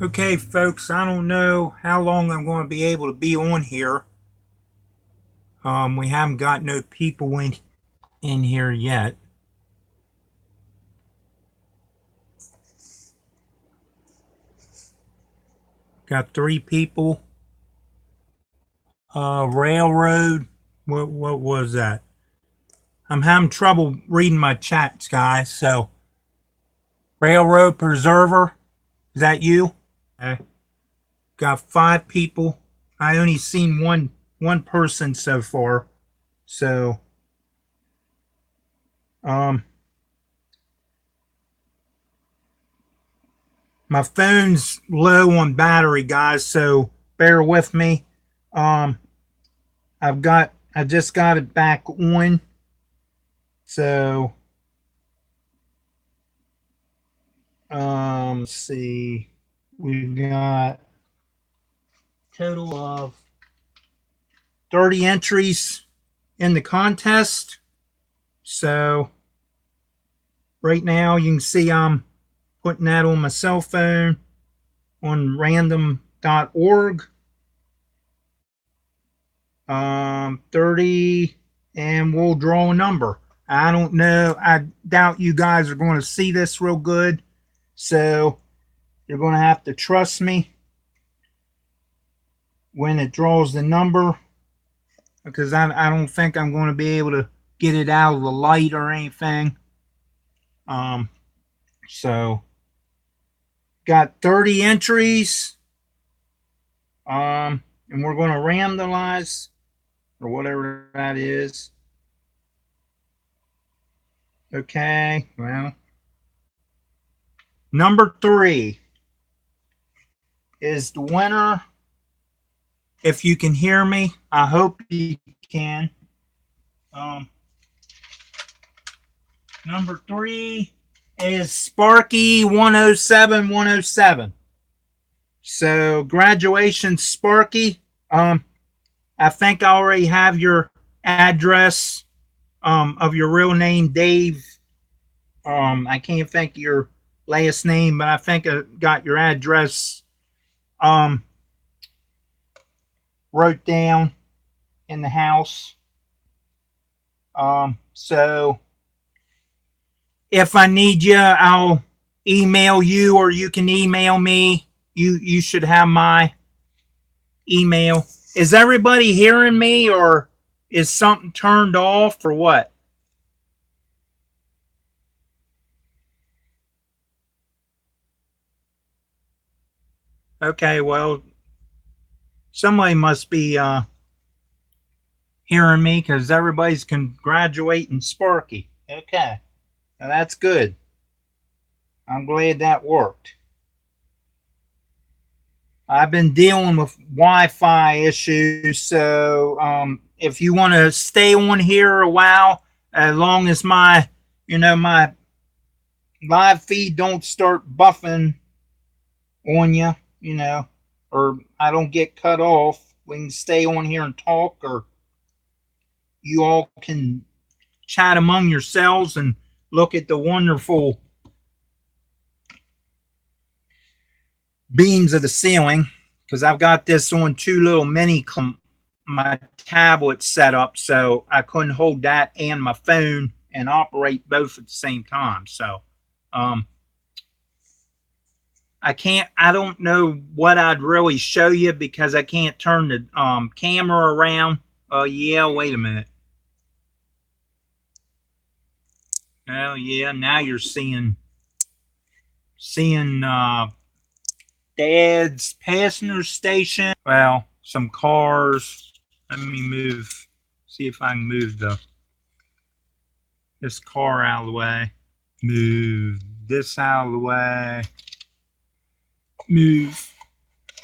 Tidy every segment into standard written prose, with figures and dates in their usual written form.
Okay, folks, I don't know how long I'm going to be able to be on here. We haven't got no people in here yet. Got 3 people. Railroad. What was that? I'm having trouble reading my chats, guys. So, Railroad Preserver, is that you? Okay. Got 5 people. I only seen one person so far. So, um, my phone's low on battery, guys. So bear with me. Um, I just got it back on. So, let's see. We've got total of 30 entries in the contest. So right now you can see I'm putting that on my cell phone on random.org. 30, and we'll draw a number. I don't know. I doubt you guys are going to see this real good. So you're going to have to trust me when it draws the number, because I don't think I'm going to be able to get it out of the light or anything. So got 30 entries. And we're going to randomize or whatever that is. Okay, well, number 3 is the winner. If you can hear me, I hope you can. Number 3 is Sparky 107107. So, graduation, Sparky. I think I already have your address of your real name, Dave. I can't think of your last name, but I think I got your address wrote down in the house. So if I need you, I'll email you, or you can email me. You should have my email. Is everybody hearing me, or is something turned off, or what? Okay, well, somebody must be hearing me, because everybody's congratulating Sparky. Okay, now that's good. I'm glad that worked. I've been dealing with Wi-Fi issues, so if you want to stay on here a while, as long as my live feed don't start buffing on you, or I don't get cut off, we can stay on here and talk, or you all can chat among yourselves and look at the wonderful beams of the ceiling, because I've got this on 2 little mini my tablet set up, so I couldn't hold that and my phone and operate both at the same time. So I don't know what I'd really show you, because I can't turn the camera around. Yeah, wait a minute. Oh yeah, now you're seeing Dad's passenger station. Well, some cars. Let me move. See if I can move this car out of the way. Move this out of the way. Move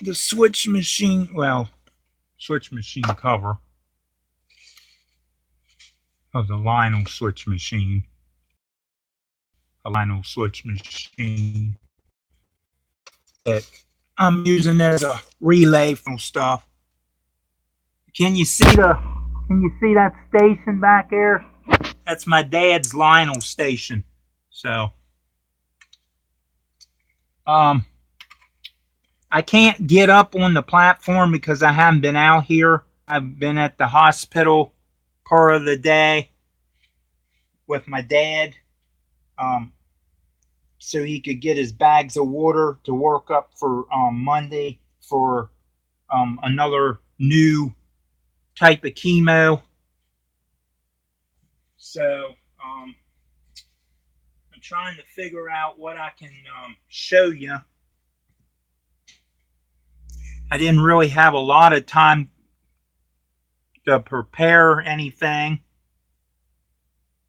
the switch machine. Well, switch machine cover of the Lionel switch machine. A Lionel switch machine that I'm using as a relay from stuff. Can you see that station back there? That's my dad's Lionel station. So I can't get up on the platform because I haven't been out here. I've been at the hospital part of the day with my dad, um, so he could get his bags of water to work up for Monday for another new type of chemo. So I'm trying to figure out what I can show you. I didn't really have a lot of time to prepare anything.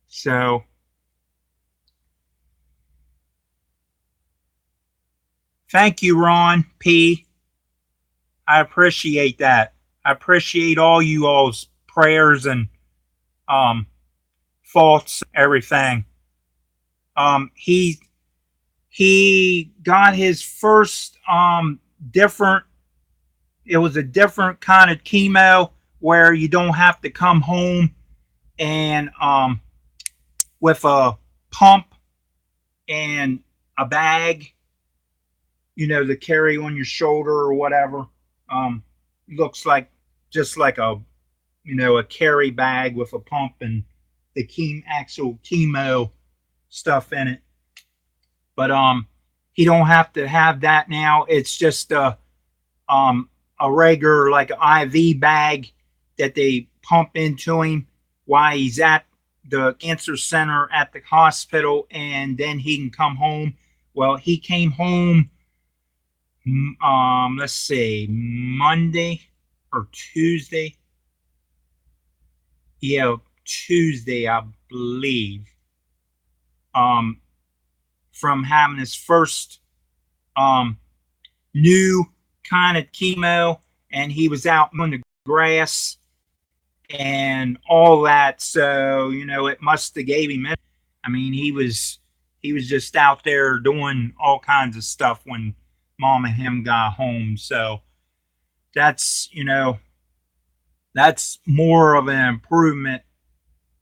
So thank you, Ron P. I appreciate that. I appreciate all you all's prayers and um, thoughts, everything. He got his first different. It was a different kind of chemo where you don't have to come home and with a pump and a bag, to carry on your shoulder or whatever. Looks like just like a carry bag with a pump and the actual chemo stuff in it. But he don't have to have that now. It's just a regular like IV bag that they pump into him while he's at the cancer center at the hospital, and then he can come home. Well, he came home let's see, Monday or Tuesday. Yeah, Tuesday, I believe. From having his first new kind of chemo, and he was out on the grass and all that. So it must have gave him it. I mean, he was just out there doing all kinds of stuff when Mom and him got home. So that's that's more of an improvement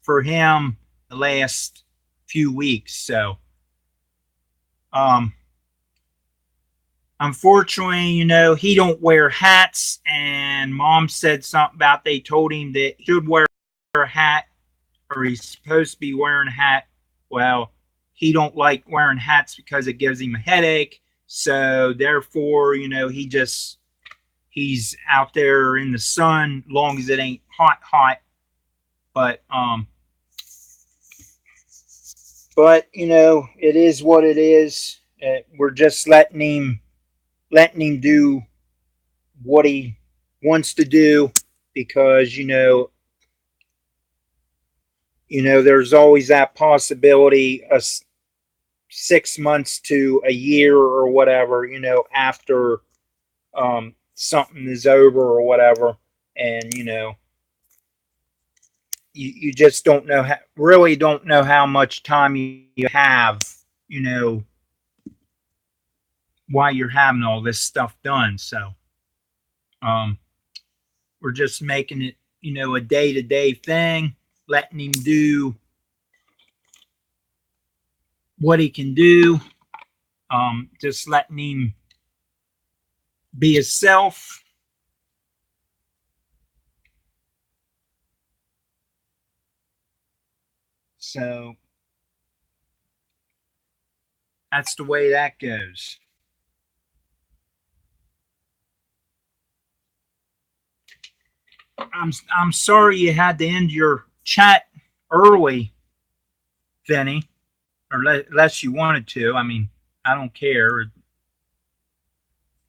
for him the last few weeks. So unfortunately, he don't wear hats, and Mom said something about they told him that he should wear a hat, or he's supposed to be wearing a hat. Well, he don't like wearing hats because it gives him a headache. So therefore, he's out there in the sun, long as it ain't hot. But it is what it is. We're just letting him do what he wants to do, because there's always that possibility of 6 months to a year or whatever, after something is over or whatever. And you just really don't know how much time you have, while you're having all this stuff done. So we're just making it, a day-to-day thing, letting him do what he can do, just letting him be himself. So that's the way that goes. I'm sorry you had to end your chat early, Vinny, or unless you wanted to. I mean, I don't care.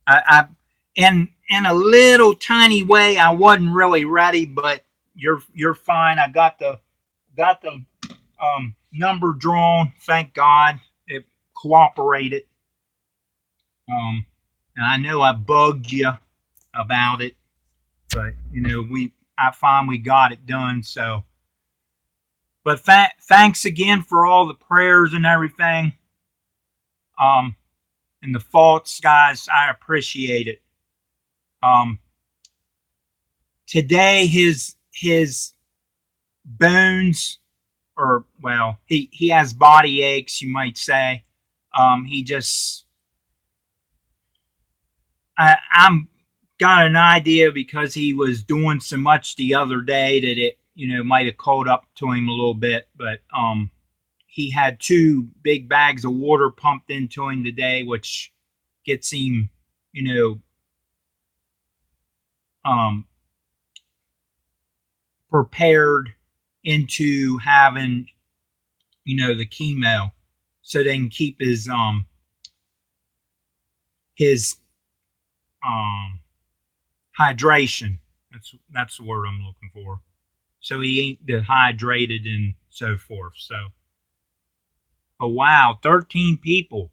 I in a little tiny way, I wasn't really ready, but you're fine. I got the number drawn. Thank God it cooperated. And I know I bugged you about it, but I finally got it done. So, but thanks again for all the prayers and everything, and the thoughts, guys. I appreciate it. Today his bones, or well, he has body aches, you might say. He just I'm got an idea because he was doing so much the other day that it, might have caught up to him a little bit. But he had 2 big bags of water pumped into him today, which gets him, you know, um, prepared into having, the chemo, so they can keep his um hydration. That's the word I'm looking for. So he ain't dehydrated and so forth. So, oh wow, 13 people.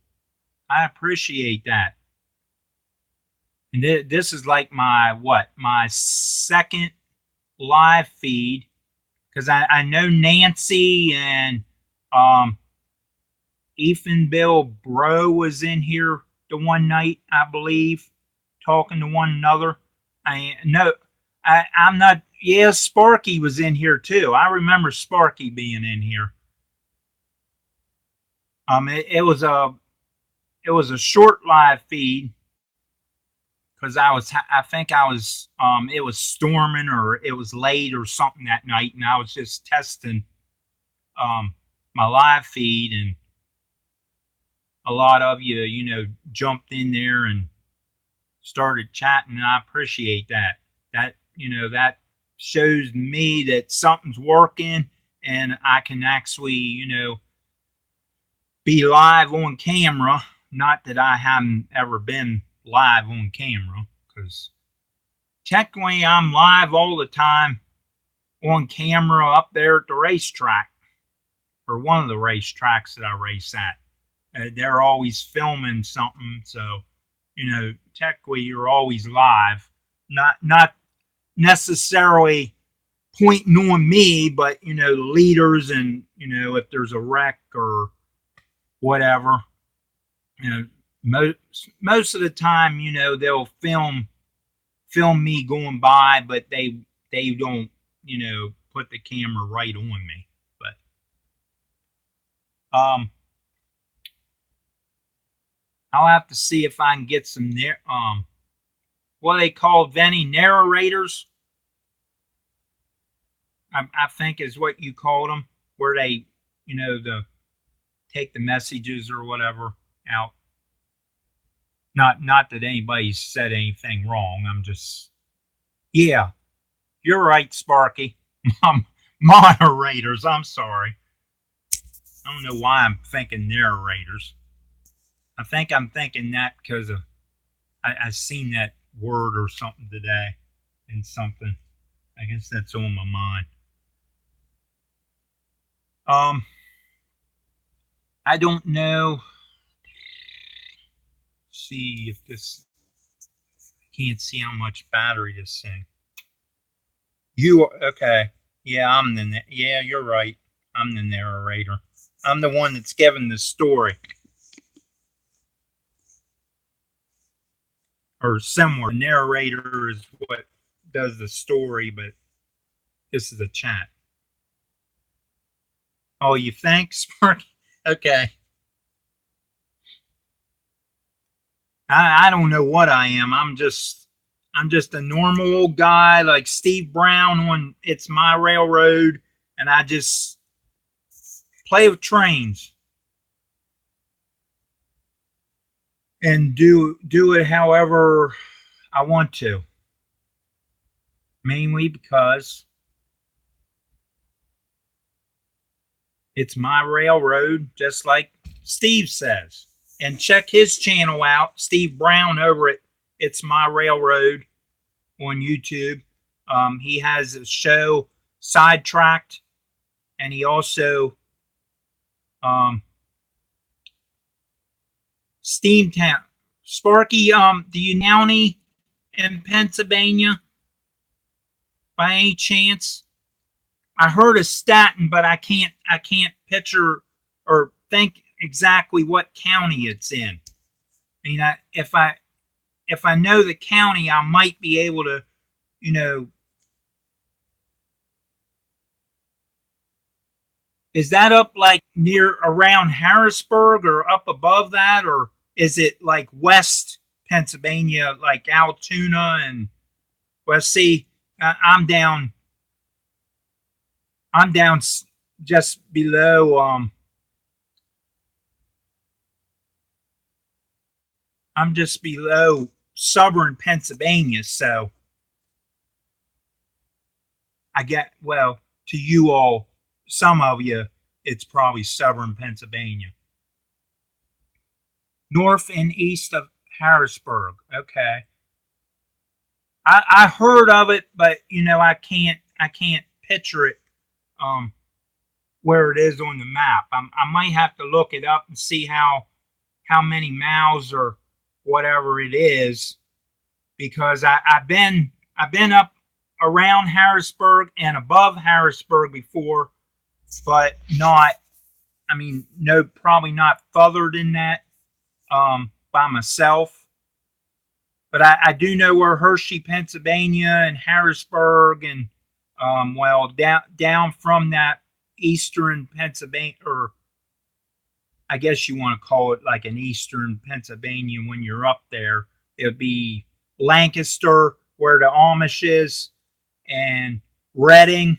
I appreciate that. And this is like my second live feed, because I know Nancy and um Ethan Bill Bro was in here the one night, I believe, talking to one another. I no, I'm not. Yeah, Sparky was in here too. I remember Sparky being in here. It was a short live feed because I think I was it was storming or it was late or something that night, and I was just testing um my live feed, and a lot of you jumped in there and started chatting, and I appreciate that. That shows me that something's working, and I can actually, be live on camera. Not that I haven't ever been live on camera, because technically I'm live all the time on camera up there at the racetrack, or one of the racetracks that I race at. They're always filming something, so technically you're always live. Not necessarily pointing on me, but leaders, and if there's a wreck or whatever, most of the time they'll film me going by, but they don't put the camera right on me. But I'll have to see if I can get some what they call Venny narrators. I think is what you called them, where they the take the messages or whatever out. Not that anybody said anything wrong. I'm just, yeah, you're right, Sparky. Moderators. I'm sorry. I don't know why I'm thinking narrators. I think I'm thinking that because of I seen that word or something today in something. I guess that's on my mind. I don't know. See if this. Can't see how much battery this thing. You okay? Yeah, yeah. You're right. I'm the narrator. I'm the one that's giving the story, or similar. The narrator is what does the story, but this is a chat. Oh, you think, Sparky? Okay. I don't know what I am. I'm just a normal old guy like Steve Brown on It's My Railroad, and I just play with trains and do it however I want to. Mainly because it's my railroad, just like Steve says. And check his channel out, Steve Brown, over at It's My Railroad on YouTube. He has a show, Sidetracked, and he also Steamtown. Sparky, do you know any in Pennsylvania by any chance? I heard of Staten, but I can't picture or think exactly what county it's in. I mean, if I know the county, I might be able to, is that up like near around Harrisburg or up above that, or is it like west Pennsylvania, like Altoona, and well, see, I'm down. I'm down just below. I'm just below southern Pennsylvania, so I get well to you all. Some of you, it's probably southern Pennsylvania, north and east of Harrisburg. Okay, I heard of it, but I can't picture it. Um, where it is on the map. I might have to look it up and see how many miles or whatever it is, because I've been up around Harrisburg and above Harrisburg before, but not. I mean, no, probably not further than that, by myself. But I do know where Hershey, Pennsylvania, and Harrisburg, and well, down from that eastern Pennsylvania, or I guess you want to call it like an eastern Pennsylvania when you're up there. It would be Lancaster, where the Amish is, and Reading,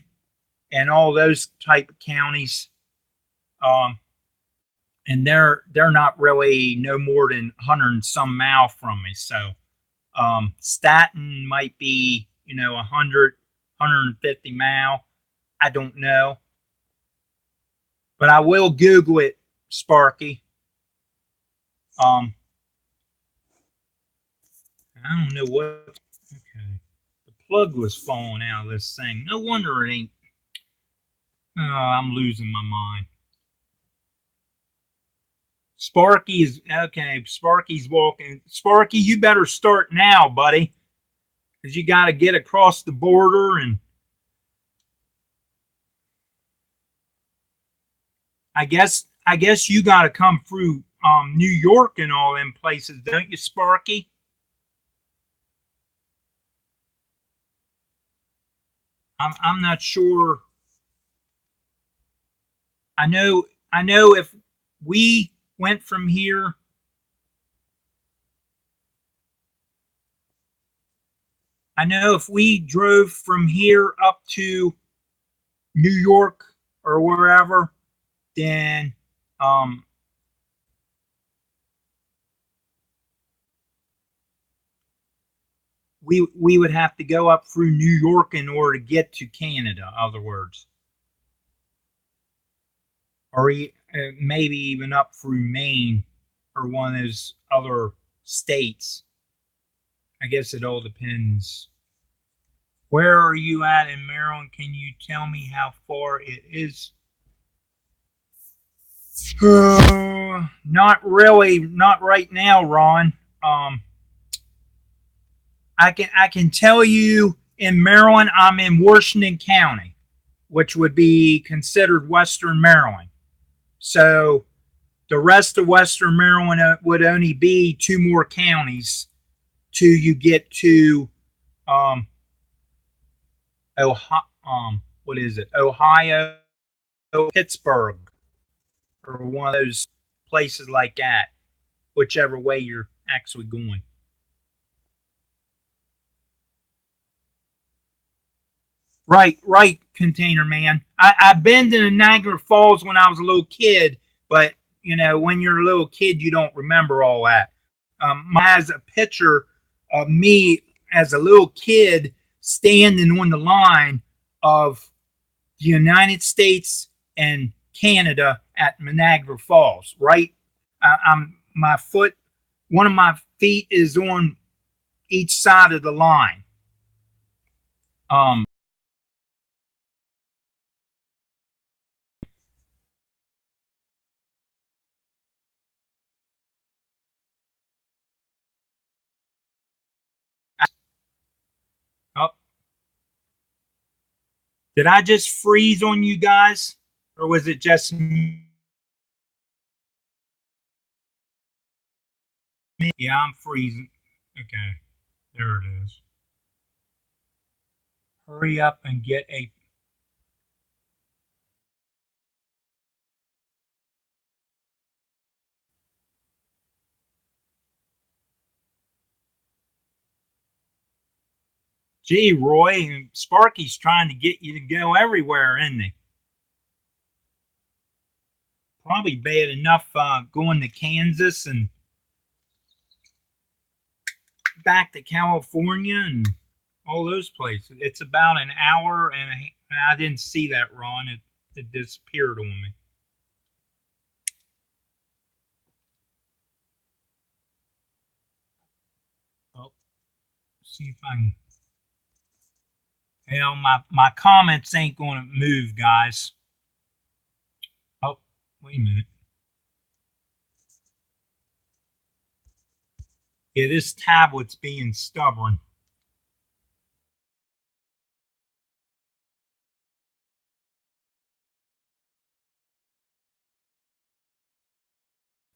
and all those type of counties. Um, and they're not really no more than 100 and some mile from me. So Staten might be 100, 150 mile. I don't know, but I will Google it, Sparky. Um, I don't know what. Okay, the plug was falling out of this thing. No wonder it ain't. Oh, I'm losing my mind. Sparky's okay. Sparky's walking. Sparky, you better start now, buddy, because you got to get across the border, and I guess you got to come through New York and all them places, don't you, Sparky? I'm not sure. I know if we went from here, I know if we drove from here up to New York or wherever, then um, we would have to go up through New York in order to get to Canada. In other words, or maybe even up through Maine or one of those other states. I guess it all depends. Where are you at in Maryland? Can you tell me how far it is? Not really, not right now, Ron. Um, I can tell you in Maryland, I'm in Washington County, which would be considered Western Maryland. So the rest of Western Maryland would only be two more counties till you get to um, Ohio. What is it? Ohio, Pittsburgh, or one of those places like that, whichever way you're actually going. Right, right, Container Man. I've been to the Niagara Falls when I was a little kid, but when you're a little kid, you don't remember all that. Has a picture of me as a little kid standing on the line of the United States and Canada at Niagara Falls. Right, I'm my foot, one of my feet is on each side of the line. Um, oh, did I just freeze on you guys, or was it just me? Yeah, I'm freezing. Okay, there it is. Hurry up and get a. Gee, Roy, Sparky's trying to get you to go everywhere, isn't he? Probably bad enough going to Kansas and back to California and all those places. It's about an hour and I didn't see that, Ron. It disappeared on me. Oh, see if I can. You know, my comments ain't going to move, guys. Oh, wait a minute. Yeah, this tablet's being stubborn.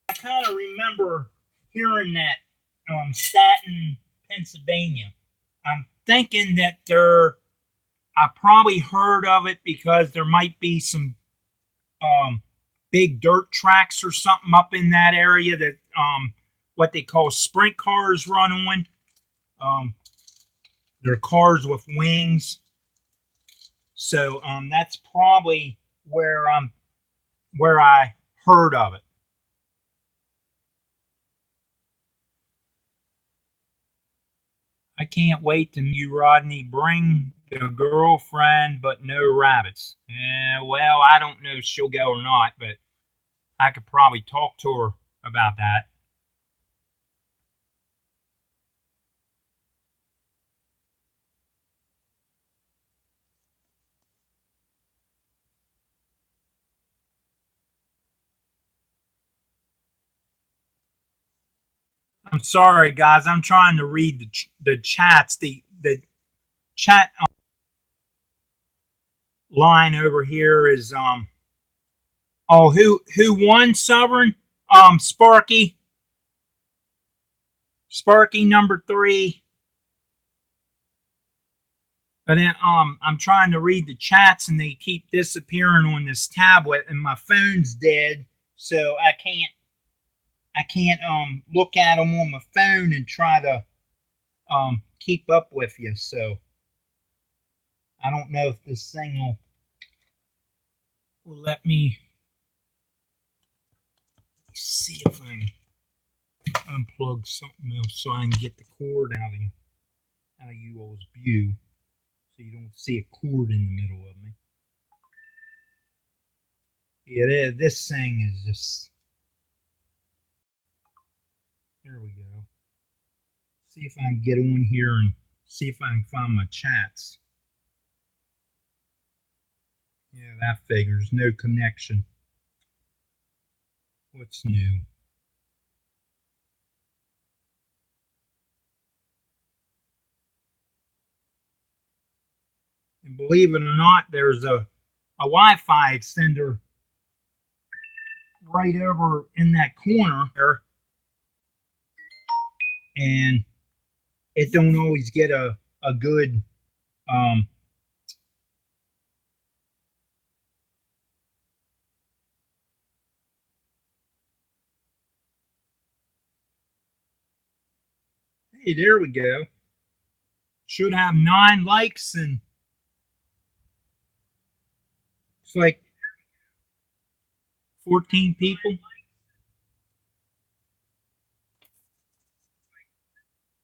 I kind of remember hearing that Staten, Pennsylvania. I'm thinking that I probably heard of it because there might be some big dirt tracks or something up in that area that what they call sprint cars run on. They're cars with wings. So that's probably where I heard of it. I can't wait to you, Rodney. Bring the girlfriend, but no rabbits. Well, I don't know if she'll go or not, but I could probably talk to her about that. I'm sorry, guys. I'm trying to read the chats. The chat line over here is oh, who won, Sovereign? Sparky number 3. But then I'm trying to read the chats and they keep disappearing on this tablet and my phone's dead, so I can't look at them on my phone and try to keep up with you. So I don't know if this thing will let me see if I can unplug something else so I can get the cord out of you all's view so you don't see a cord in the middle of me. Yeah, this thing is just... There we go. See if I can get on here and see if I can find my chats. Yeah, that figures. No connection. What's new? And believe it or not, there's a Wi-Fi extender right over in that corner there. And it don't always get a good hey, there we go. Should have 9 likes and it's like 14 people.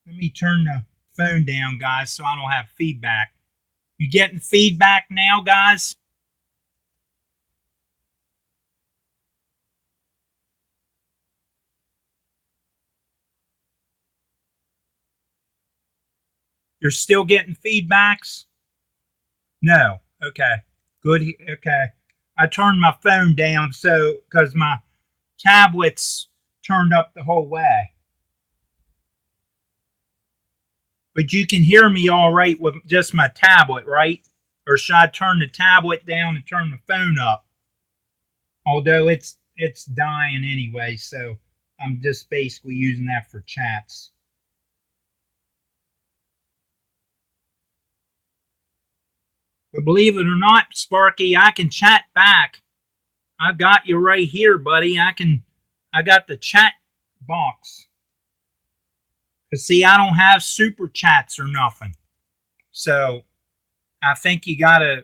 Let me turn the phone down, guys, so I don't have feedback. You getting feedback now, guys? You're still getting feedbacks? No. Okay. Good. Okay. I turned my phone down so because my tablet's turned up the whole way. But you can hear me all right with just my tablet, right? Or should I turn the tablet down and turn the phone up? Although it's dying anyway, so I'm just basically using that for chats. But believe it or not, Sparky, I can chat back. I've got you right here, buddy. I got the chat box. Cause see, I don't have super chats or nothing. So I think you gotta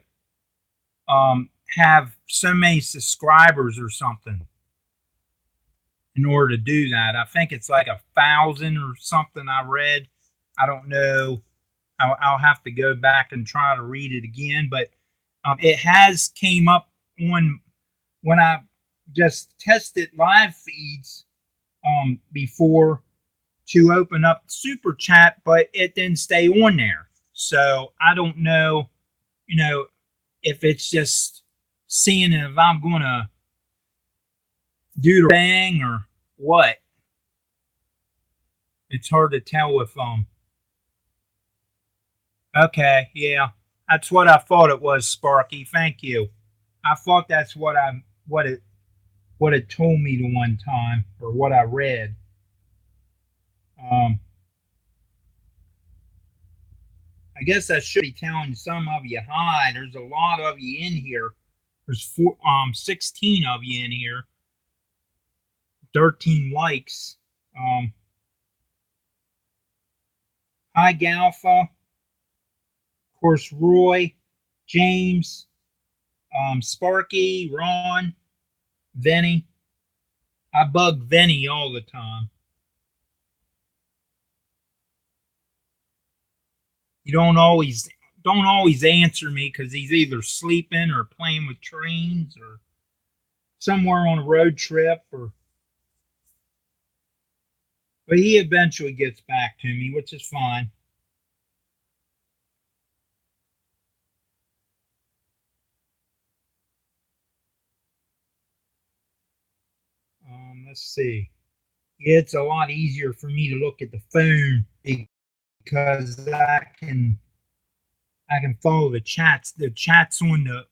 have so many subscribers or something in order to do that. I think it's like 1,000 or something. I read. I don't know. I'll have to go back and try to read it again, but it has came up on when I just tested live feeds before to open up super chat, but it didn't stay on there. So I don't know, if it's just seeing if I'm gonna do the thing or what. It's hard to tell if okay, yeah. That's what I thought it was, Sparky. Thank you. I thought that's what it told me the one time or what I read. Um I guess I should be telling some of you hi. There's a lot of you in here. There's 16 of you in here. 13 likes. Hi Galfa. Of course, Roy, James, Sparky, Ron, Vinny. I bug Vinny all the time. You don't always answer me because he's either sleeping or playing with trains or somewhere on a road trip or but he eventually gets back to me, which is fine. Let's see. Yeah, it's a lot easier for me to look at the phone because I can follow the chats. The chats on the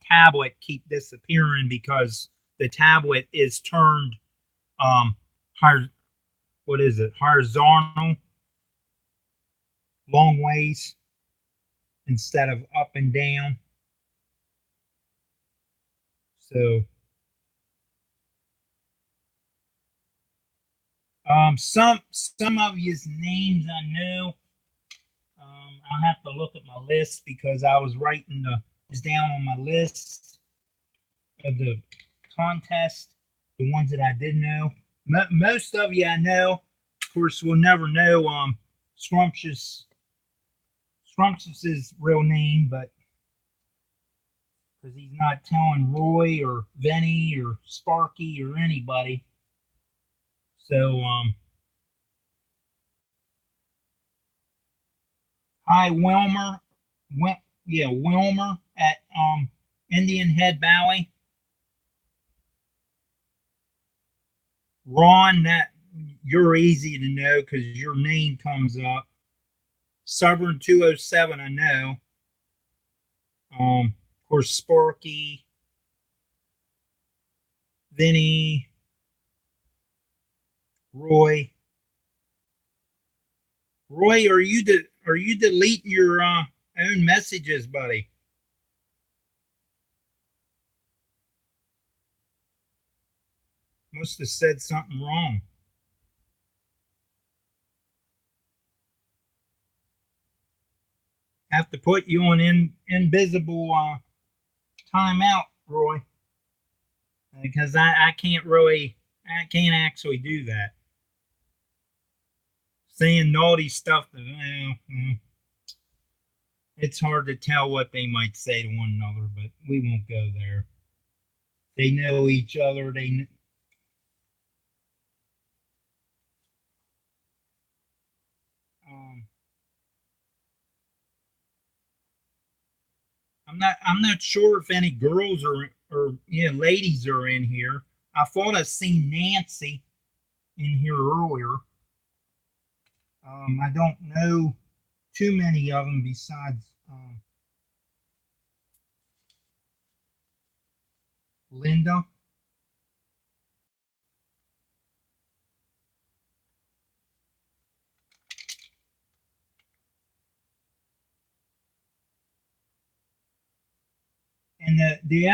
tablet keep disappearing because the tablet is turned what is it, horizontal, long ways instead of up and down. So some of his names I know. I'll have to look at my list because I was writing this down on my list of the contest, the ones that I did know. Most of you I know. Of course, we'll never know Scrumptious Scrumptious's real name, but because he's not telling Roy or Vinny or Sparky or anybody. So hi Wilmer. Wilmer at Indian Head Valley. Ron, that you're easy to know because your name comes up. Southern 207, I know. Of course, Sparky, Vinny, Roy. Roy, are you deleting your own messages, buddy? Must have said something wrong. Have to put you on invisible timeout, Roy, because I can't actually do that. Saying naughty stuff it's hard to tell what they might say to one another, but we won't go there. They know each other. Um, I'm not sure if any girls or ladies are in here. I thought I seen Nancy in here earlier. I don't know too many of them besides Linda. And the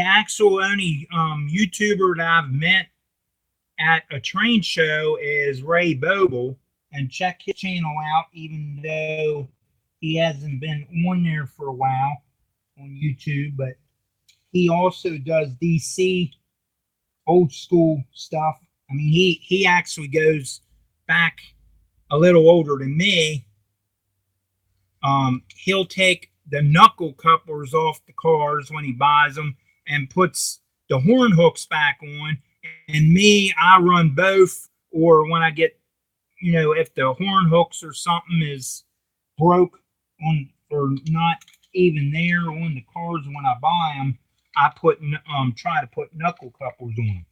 actual only YouTuber that I've met at a train show is Ray Boble, and check his channel out. Even though He hasn't been on there for a while on YouTube, but he also does DC old school stuff. I mean, he actually goes back a little older than me. He'll take the knuckle couplers off the cars when he buys them and puts the horn hooks back on. And me, I run both. Or when I get, if the horn hooks or something is broke on or not even there on the cars when I buy them, I try to put knuckle couplers on them.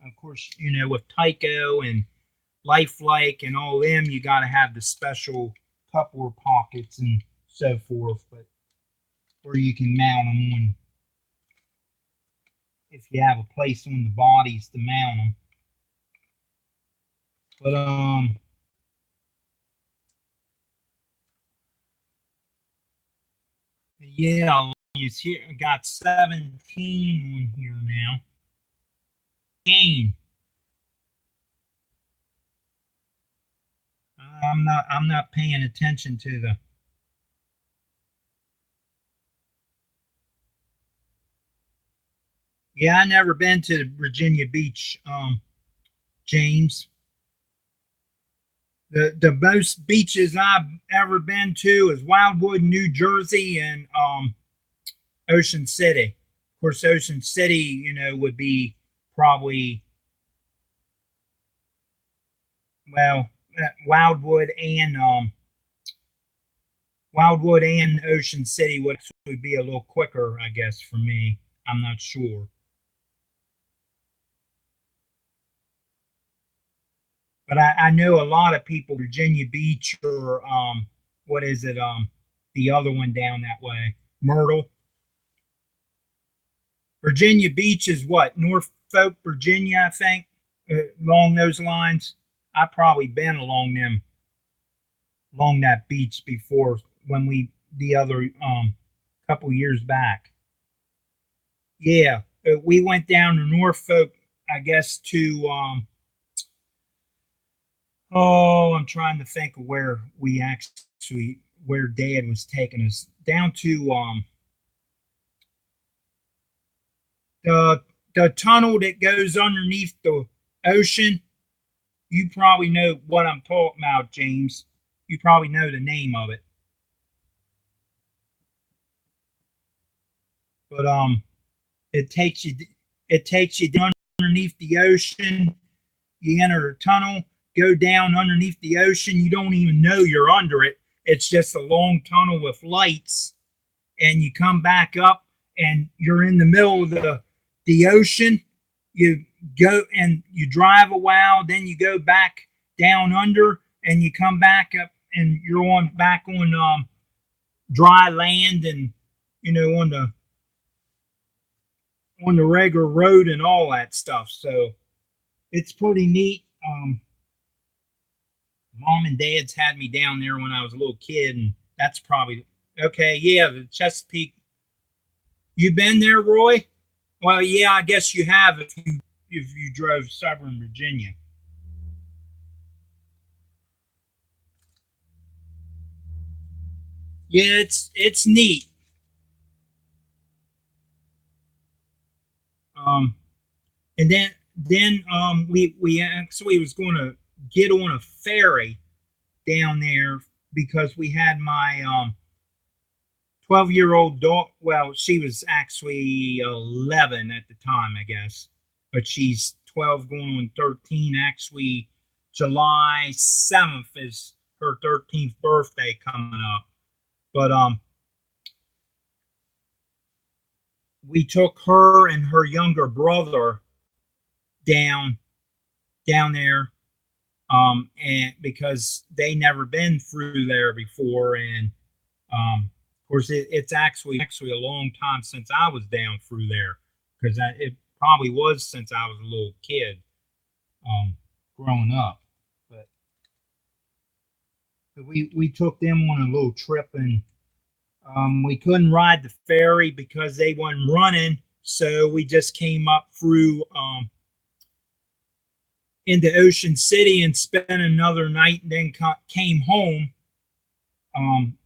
Of course, with Tyco and Lifelike and all them, you got to have the special coupler pockets and so forth, but where you can mount them on if you have a place on the bodies to mount them. But yeah, you see, I got 17 on here now. Gain. I'm not paying attention to the. Yeah, I never been to Virginia Beach, James. The most beaches I've ever been to is Wildwood, New Jersey, and Ocean City. Of course, Ocean City, would be probably, well, Wildwood and Ocean City would be a little quicker, I guess, for me. I'm not sure. But I know a lot of people, Virginia Beach or what is it? The other one down that way, Myrtle. Virginia Beach is what? Norfolk, Virginia, I think, along those lines. I've probably been along that beach before when the other couple years back. Yeah, we went down to Norfolk, I guess, to oh, I'm trying to think of where Dad was taking us down to the tunnel that goes underneath the ocean. You probably know what I'm talking about, James. You probably know the name of it. But it takes you down underneath the ocean. You enter a tunnel, go down underneath the ocean. You don't even know you're under it. It's just a long tunnel with lights, and you come back up, and you're in the middle of the ocean. You go and you drive a while, then you go back down under, and you come back up, and you're back on dry land, and on the regular road and all that stuff. So it's pretty neat. Mom and Dad's had me down there when I was a little kid, and that's probably okay. Yeah, the Chesapeake. You been there, Roy? Well, yeah, I guess you have if you drove Southern Virginia. Yeah, it's neat. Um, and then we actually was going to get on a ferry down there because we had my 12-year-old daughter. Well, she was actually 11 at the time, I guess, but she's 12 going on 13. Actually, July 7th is her 13th birthday coming up. But we took her and her younger brother down there, and because they never been through there before, and of course it's actually a long time since I was down through there, because it probably was since I was a little kid, um, growing up. But we took them on a little trip, and we couldn't ride the ferry because they weren't running, so we just came up through into Ocean City and spent another night, and then came home. Um,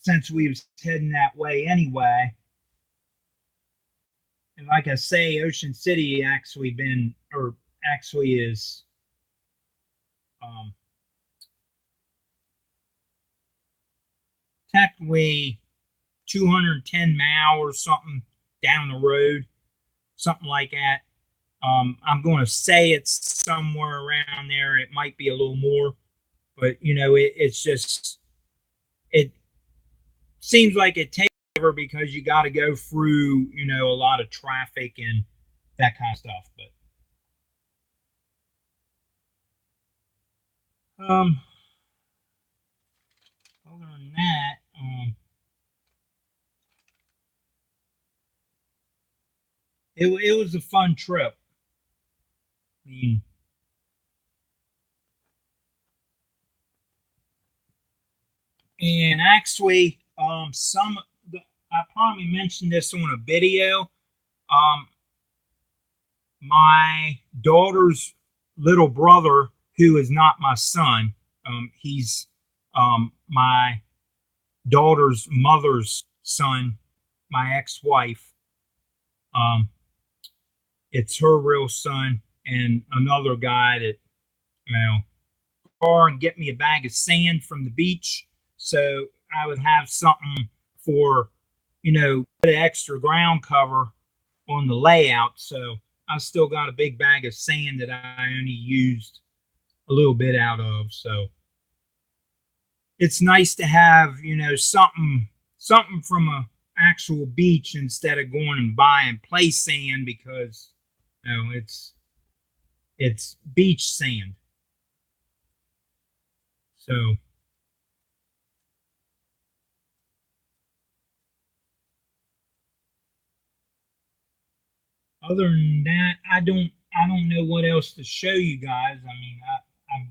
since we was heading that way anyway. And like I say, Ocean City actually been, or actually is, um, technically 210 miles or something down the road, something like that. I'm going to say it's somewhere around there. It might be a little more, but you know, it's just, it seems like it takes forever because you got to go through, you know, a lot of traffic and that kind of stuff. But other than that, it was a fun trip. I mean, and actually, I probably mentioned this on a video. Um, my daughter's little brother, who is not my son, he's my daughter's mother's son, my ex-wife. Um, it's her real son, and another guy that, you know, car and get me a bag of sand from the beach, so I would have something for, you know, the extra ground cover on the layout. So I still got a big bag of sand that I only used a little bit out of. So it's nice to have, you know, something from a actual beach instead of going and buying play sand, because you know it's beach sand. So other than that, I don't know what else to show you guys. I mean, I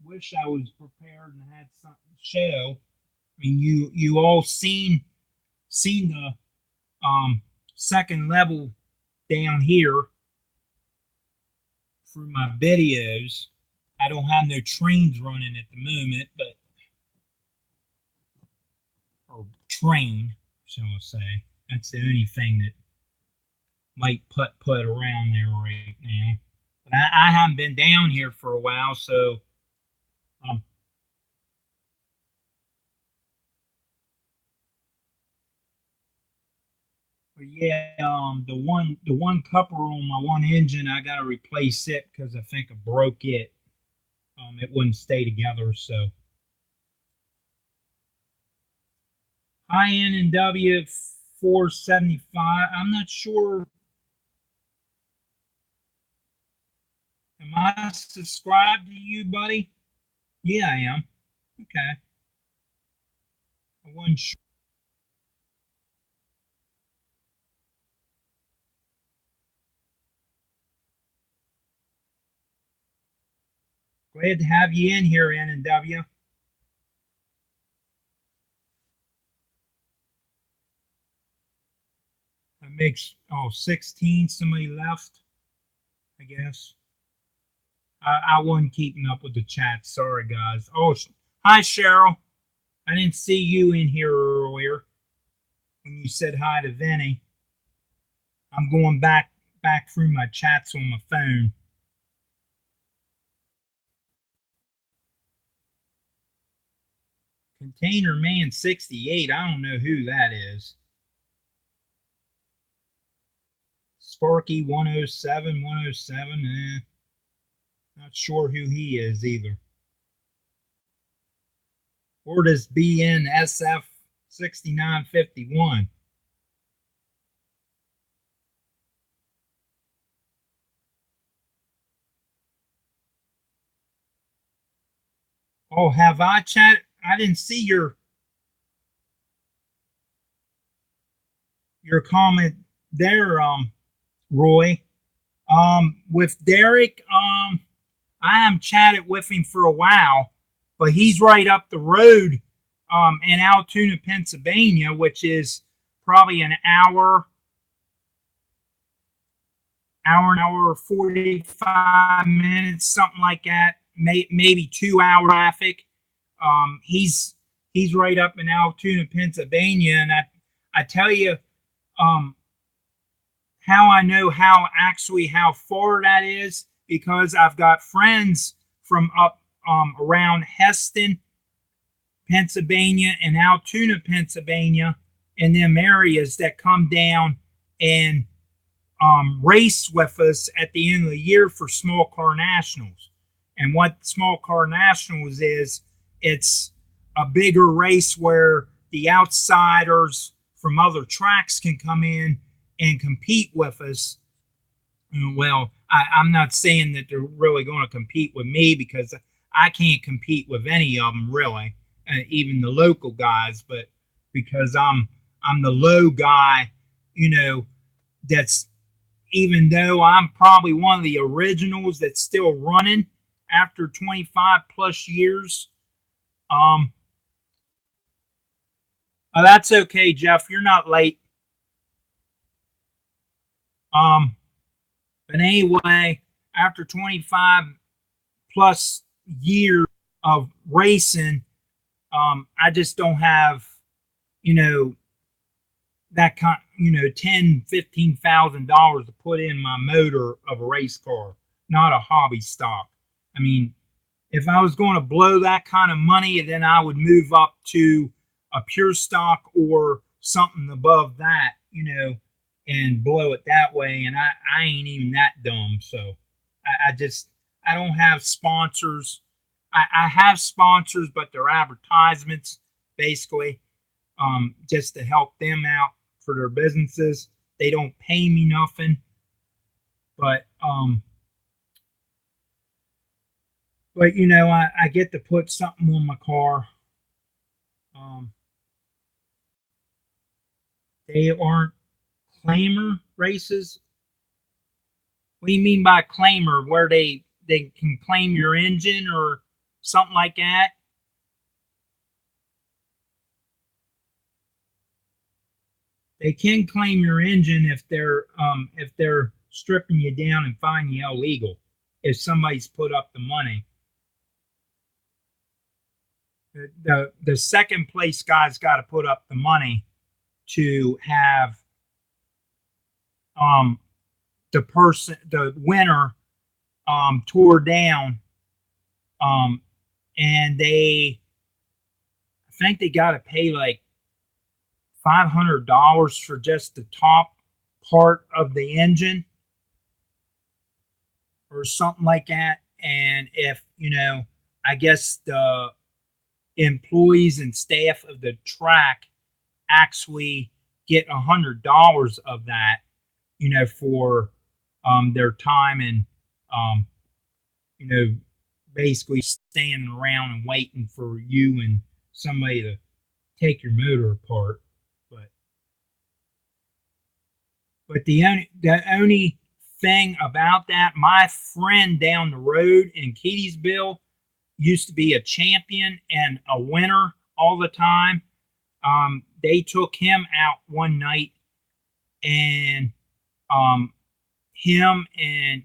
wish I was prepared and had something to show. I mean, you all seen the second level down here through my videos. I don't have no trains running at the moment, but, or train, shall I say. That's the only thing that might put around there right now. But I haven't been down here for a while, so um, but yeah, the one coupler on my one engine, I gotta replace it because I think I broke it. It wouldn't stay together. So INW 475. I'm not sure. Am I subscribed to you, buddy? Yeah, I am. Okay. I wasn't sure. Glad to have you in here, N&W. That makes, 16. Somebody left, I guess. I wasn't keeping up with the chat. Sorry, guys. Oh, hi, Cheryl. I didn't see you in here earlier when you said hi to Vinny. I'm going back through my chats on my phone. Container Man 68. I don't know who that is. Sparky 107, 107. Not sure who he is either. Or does BNSF 6951? Oh, have I chat? I didn't see your comment there, Roy. With Derek, I haven't chatted with him for a while, but he's right up the road, in Altoona, Pennsylvania, which is probably an hour 45 minutes, something like that, maybe 2 hour traffic. He's He's right up in Altoona, Pennsylvania, and I tell you, um, how I know how far that is because I've got friends from up around Heston, Pennsylvania, and Altoona, Pennsylvania, in them areas that come down and race with us at the end of the year for small car nationals. And what small car nationals is, it's a bigger race where the outsiders from other tracks can come in and compete with us. Well, I'm not saying that they're really going to compete with me because I can't compete with any of them really, even the local guys. But because I'm the low guy, you know, that's even though I'm probably one of the originals that's still running after 25 plus years. Um, that's okay, Jeff. You're not late. Um, but anyway, after 25 plus years of racing, I just don't have, you know, that kind, $10,000-15,000 to put in my motor of a race car, not a hobby stock. I mean, if I was going to blow that kind of money, then I would move up to a pure stock or something above that, and blow it that way. And I ain't even that dumb. So I don't have sponsors. I have sponsors, but they're advertisements basically, just to help them out for their businesses. They don't pay me nothing, but I get to put something on my car. Um, they aren't claimer races. What do you mean by claimer? Where they can claim your engine or something like that? They can claim your engine if they're stripping you down and finding you illegal. If somebody's put up the money, the second place guy's got to put up the money to have um the winner tore down, um and I think they got to pay like $500 for just the top part of the engine or something like that. And if I guess the employees and staff of the track actually get $100 of that, for their time and um, you know, basically standing around and waiting for you and somebody to take your motor apart. But the only thing about that, my friend down the road in Keedysville used to be a champion and a winner all the time. They took him out one night, and um, him and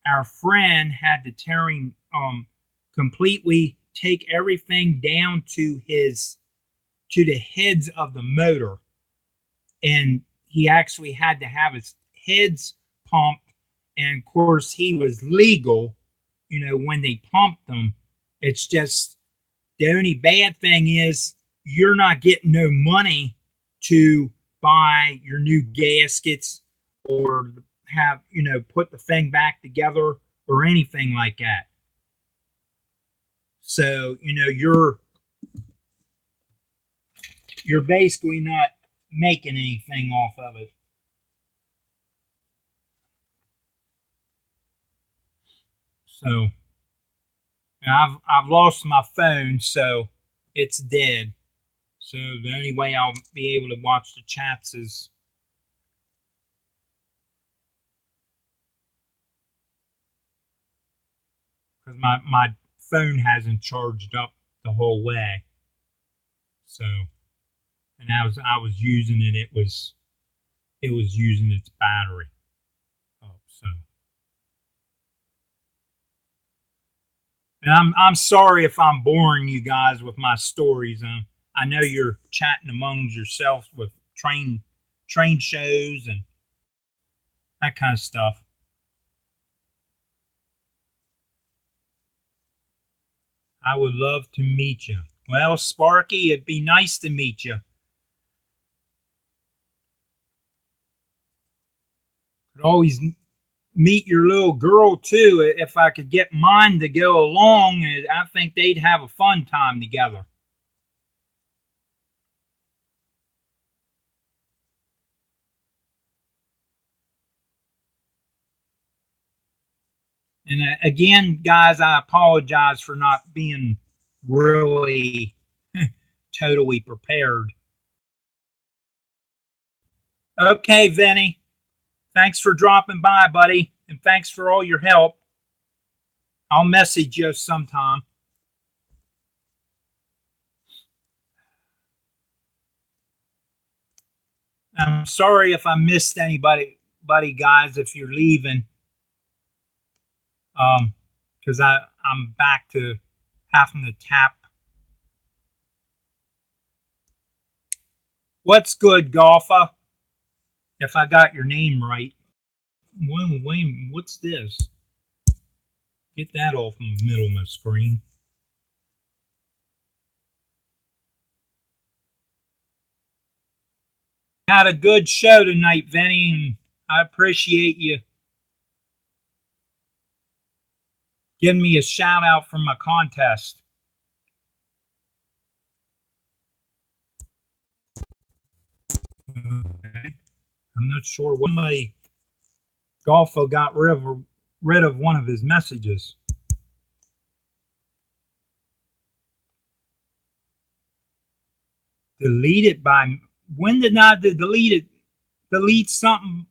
our friend had to tear him completely, take everything down to the heads of the motor, and he actually had to have his heads pumped. And of course, he was legal, when they pumped them. It's just the only bad thing is you're not getting no money to buy your new gaskets or have, put the thing back together or anything like that. So, you're basically not making anything off of it. So I've lost my phone, so it's dead. So the only way I'll be able to watch the chats is because my phone hasn't charged up the whole way. So, and I was using it. It was using its battery up. So And I'm sorry if I'm boring you guys with my stories. I know you're chatting among yourselves with train shows and that kind of stuff. I would love to meet you. Well, Sparky, it'd be nice to meet you. Could always meet your little girl too. If I could get mine to go along, I think they'd have a fun time together. And again, guys, I apologize for not being really totally prepared. Okay, Vinny. Thanks for dropping by, buddy. And thanks for all your help. I'll message you sometime. I'm sorry if I missed anybody, guys, if you're leaving. Because I'm back to having to tap. What's good, Golfa? If I got your name right. Wait, what's this? Get that off in the middle of my screen. Had a good show tonight, Vinny, and I appreciate you giving me a shout out from my contest. Okay. I'm not sure when my Golfo got rid of one of his messages. Delete it by when did I delete it? Delete something.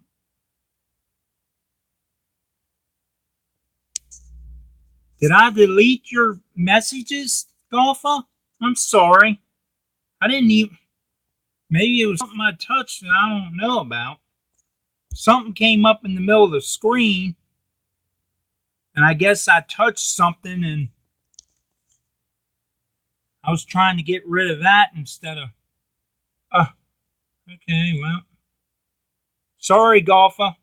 Did I delete your messages, Golfa? I'm sorry. I didn't even. Maybe it was something I touched and I don't know about. Something came up in the middle of the screen, and I guess I touched something, and I was trying to get rid of that instead of. Okay, well. Sorry, Golfa.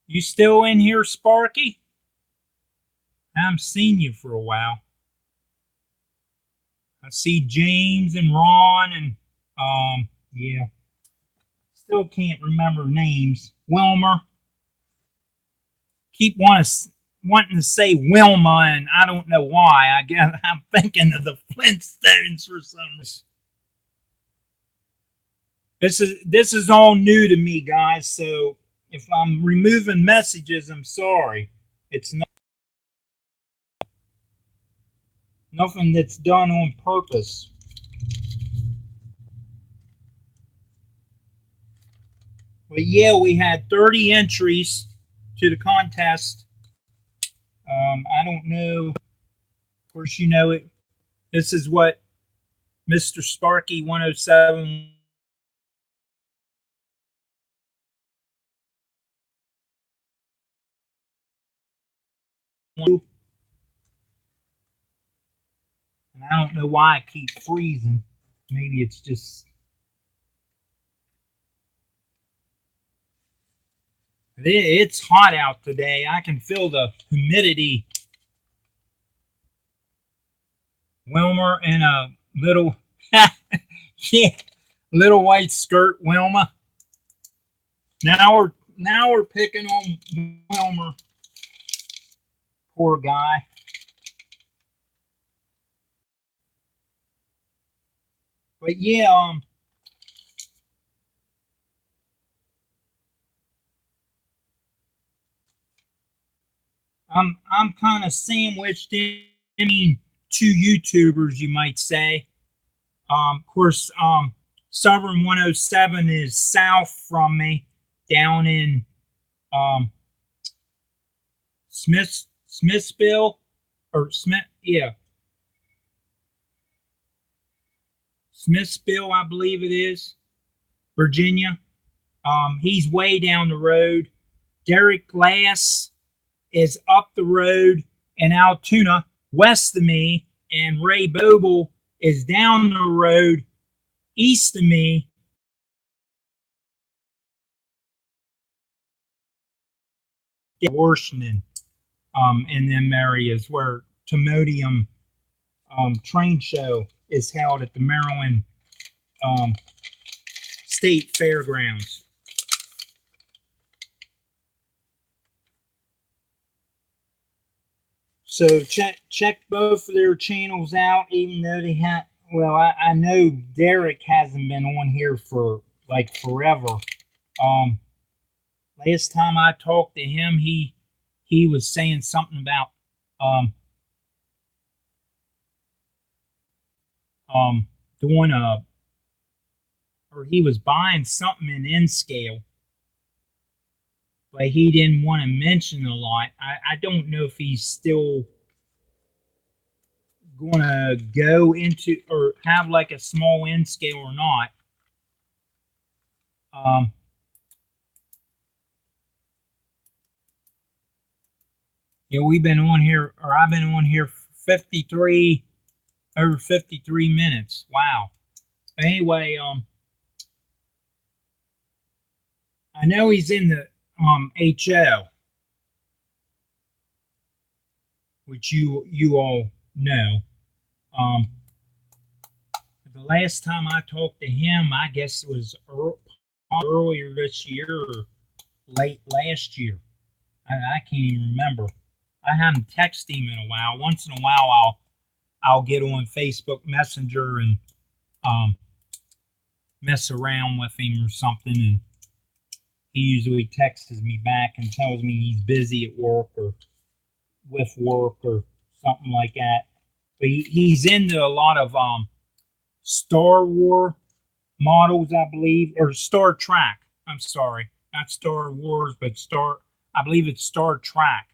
You still in here, Sparky? I haven't seen you for a while. I see James and Ron and yeah. Still can't remember names. Wilmer. Keep wanting to say Wilma, and I don't know why. I guess I'm thinking of the Flintstones for some reason. This is all new to me, guys. So if I'm removing messages, I'm sorry. It's nothing that's done on purpose. But yeah, we had 30 entries to the contest. I don't know. Of course, you know it. This is what Mr. Sparky 107 and I don't know why I keep freezing. Maybe it's just it's hot out today. I can feel the humidity. Wilmer in a little yeah, little white skirt, Wilma. Now we're picking on Wilmer. Poor guy. But yeah, I'm kind of sandwiched in two YouTubers, you might say. Of course, Southern 107 is south from me, down in Smithville or Smith, yeah, Smithville, I believe it is. Virginia. He's way down the road. Derek Glass is up the road in Altoona, west of me, and Ray Boble is down the road east of me. Washington, in them areas where Timonium train show is held at the Maryland um, State Fairgrounds. So check both of their channels out, even though they had. Well, I know Derek hasn't been on here for like forever. Last time I talked to him, he was saying something about doing a, or he was buying something in N-Scale, but he didn't want to mention a lot. I don't know if he's still gonna go into or have like a small N-Scale or not. We've been on here, or I've been on here 53 over 53 minutes. Wow. Anyway, I know he's in the HO, which you all know. The last time I talked to him, I guess it was earlier this year or late last year. I can't even remember. I haven't texted him in a while. Once in a while, I'll get on Facebook Messenger and mess around with him or something, and he usually texts me back and tells me he's busy at work or with work or something like that. But he's into a lot of Star Wars models, I believe, or Star Trek. I'm sorry, not Star Wars, but I believe it's Star Trek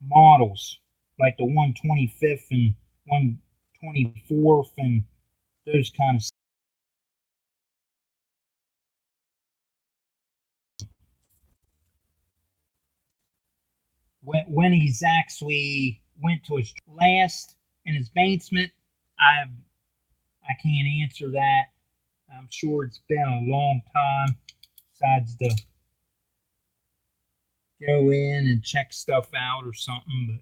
models, like the 125th and 124th and those kind of stuff. When he's actually went to his last in his basement, I can't answer that. I'm sure it's been a long time besides to go in and check stuff out or something, but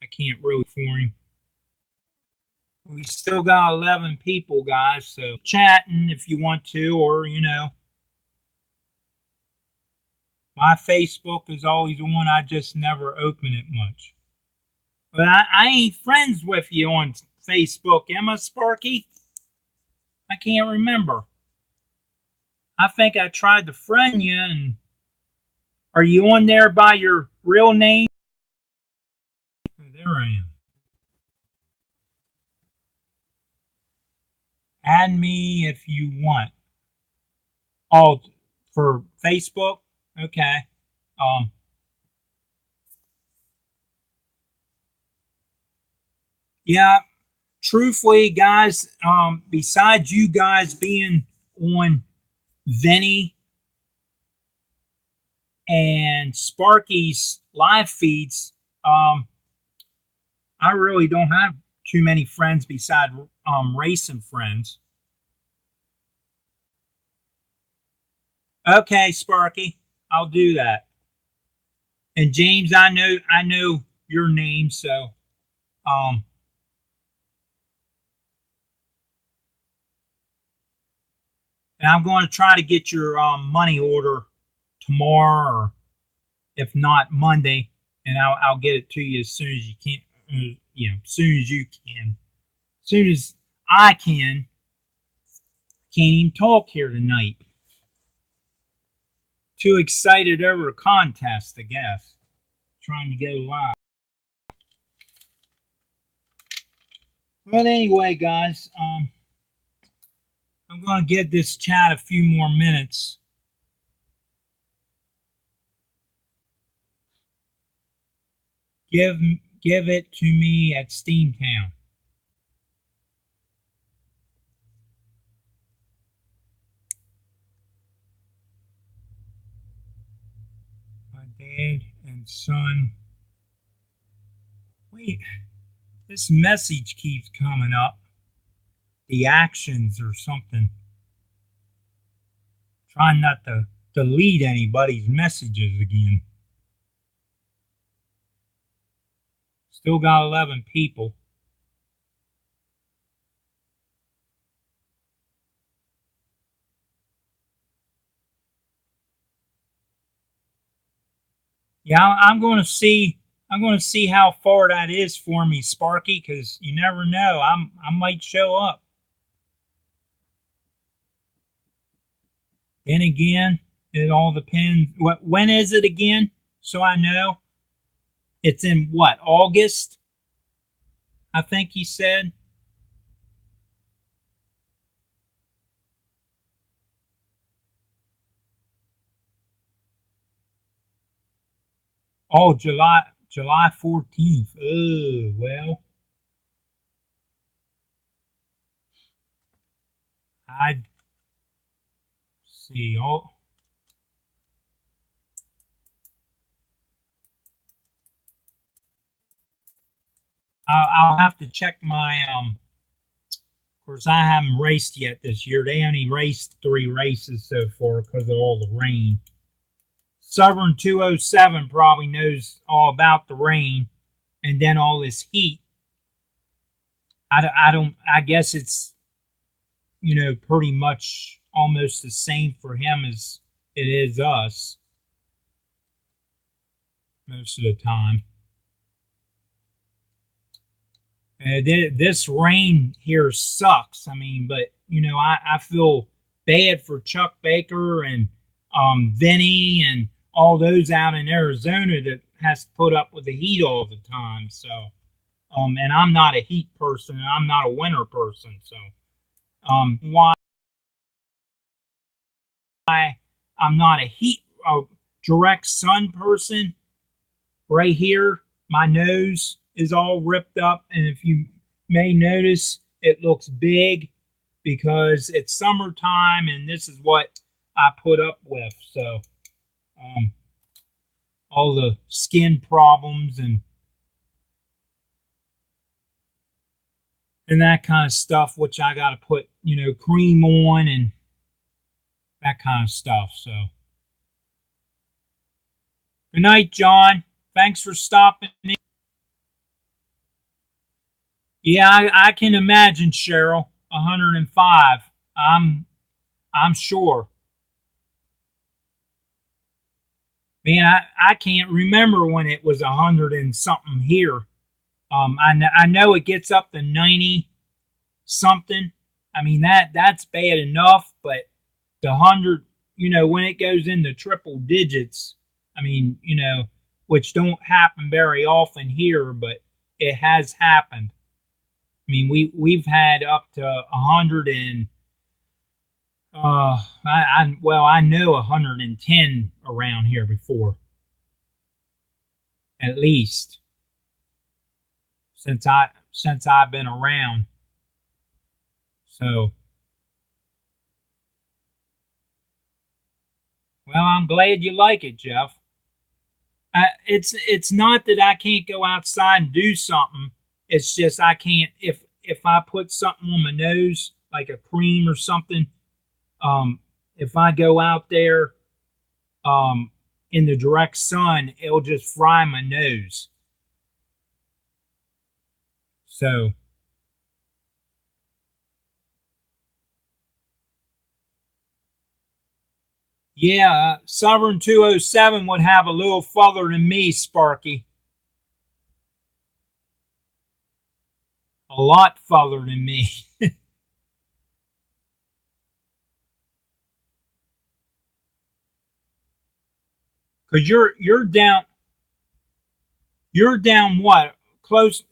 I can't really for him. We still got 11 people, guys, so chatting if you want to, or my Facebook is always on. I just never open it much. But I ain't friends with you on Facebook, am I, Sparky? I can't remember. I think I tried to friend you, and are you on there by your real name? There I am. Add me if you want. Oh, for Facebook? Okay. Yeah, truthfully, guys, besides you guys being on Vinny and Sparky's live feeds, I really don't have too many friends beside racing friends. Okay, Sparky, I'll do that. And James, I know your name, so and I'm going to try to get your money order tomorrow, or if not Monday, and I'll get it to you as soon as you can. As soon as you can, as soon as I can. Can't even talk here tonight. Too excited over a contest, I guess. Trying to go live. But anyway, guys, I'm going to give this chat a few more minutes. Give it to me at Steamtown. Dad and son. Wait, this message keeps coming up. The actions or something. Trying not to delete anybody's messages again. Still got 11 people. Yeah, I'm going to see. I'm going to see how far that is for me, Sparky, because you never know. I might show up. Then again, it all depends. When is it again? So I know. It's in what, August? I think he said. Oh, July 14th. Oh, well, I'd see. Oh, I'll have to check my of course, I haven't raced yet this year. They only raced 3 races so far because of all the rain. Southern 207 probably knows all about the rain and then all this heat. I don't, I guess it's, pretty much almost the same for him as it is us most of the time. This rain here sucks. I mean, but I feel bad for Chuck Baker and Vinny and all those out in Arizona that has to put up with the heat all the time. So, and I'm not a heat person and I'm not a winter person. So, why I'm not a direct sun person right here, my nose is all ripped up, and if you may notice, it looks big because it's summertime, and this is what I put up with. So, all the skin problems and that kind of stuff, which I got to put, cream on and that kind of stuff. So, good night, John. Thanks for stopping in. Yeah, I can imagine, Cheryl. 105. I'm sure. Man, I can't remember when it was 100 and something here. I know it gets up to 90 something. I mean that's bad enough, but the 100, when it goes into triple digits, I mean, which don't happen very often here, but it has happened. I mean, we've had up to 100 and I know 110 around here before, at least since I've been around. So, well, I'm glad you like it, Jeff. It's not that I can't go outside and do something. It's just I can't if I put something on my nose like a cream or something. If I go out there um, in the direct sun, it'll just fry my nose. So yeah, Sovereign 207 would have a little further than me, Sparky. A lot further than me. Cause you're down what? Close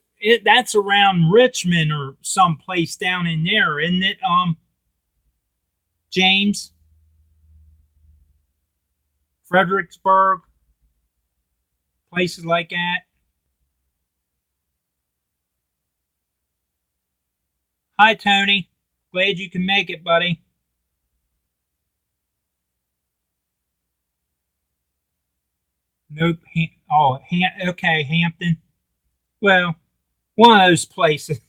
that's around Richmond or someplace down in there, isn't it? James, Fredericksburg, places like that. Hi, Tony. Glad you can make it, buddy. Nope. Okay, Hampton. Well, one of those places.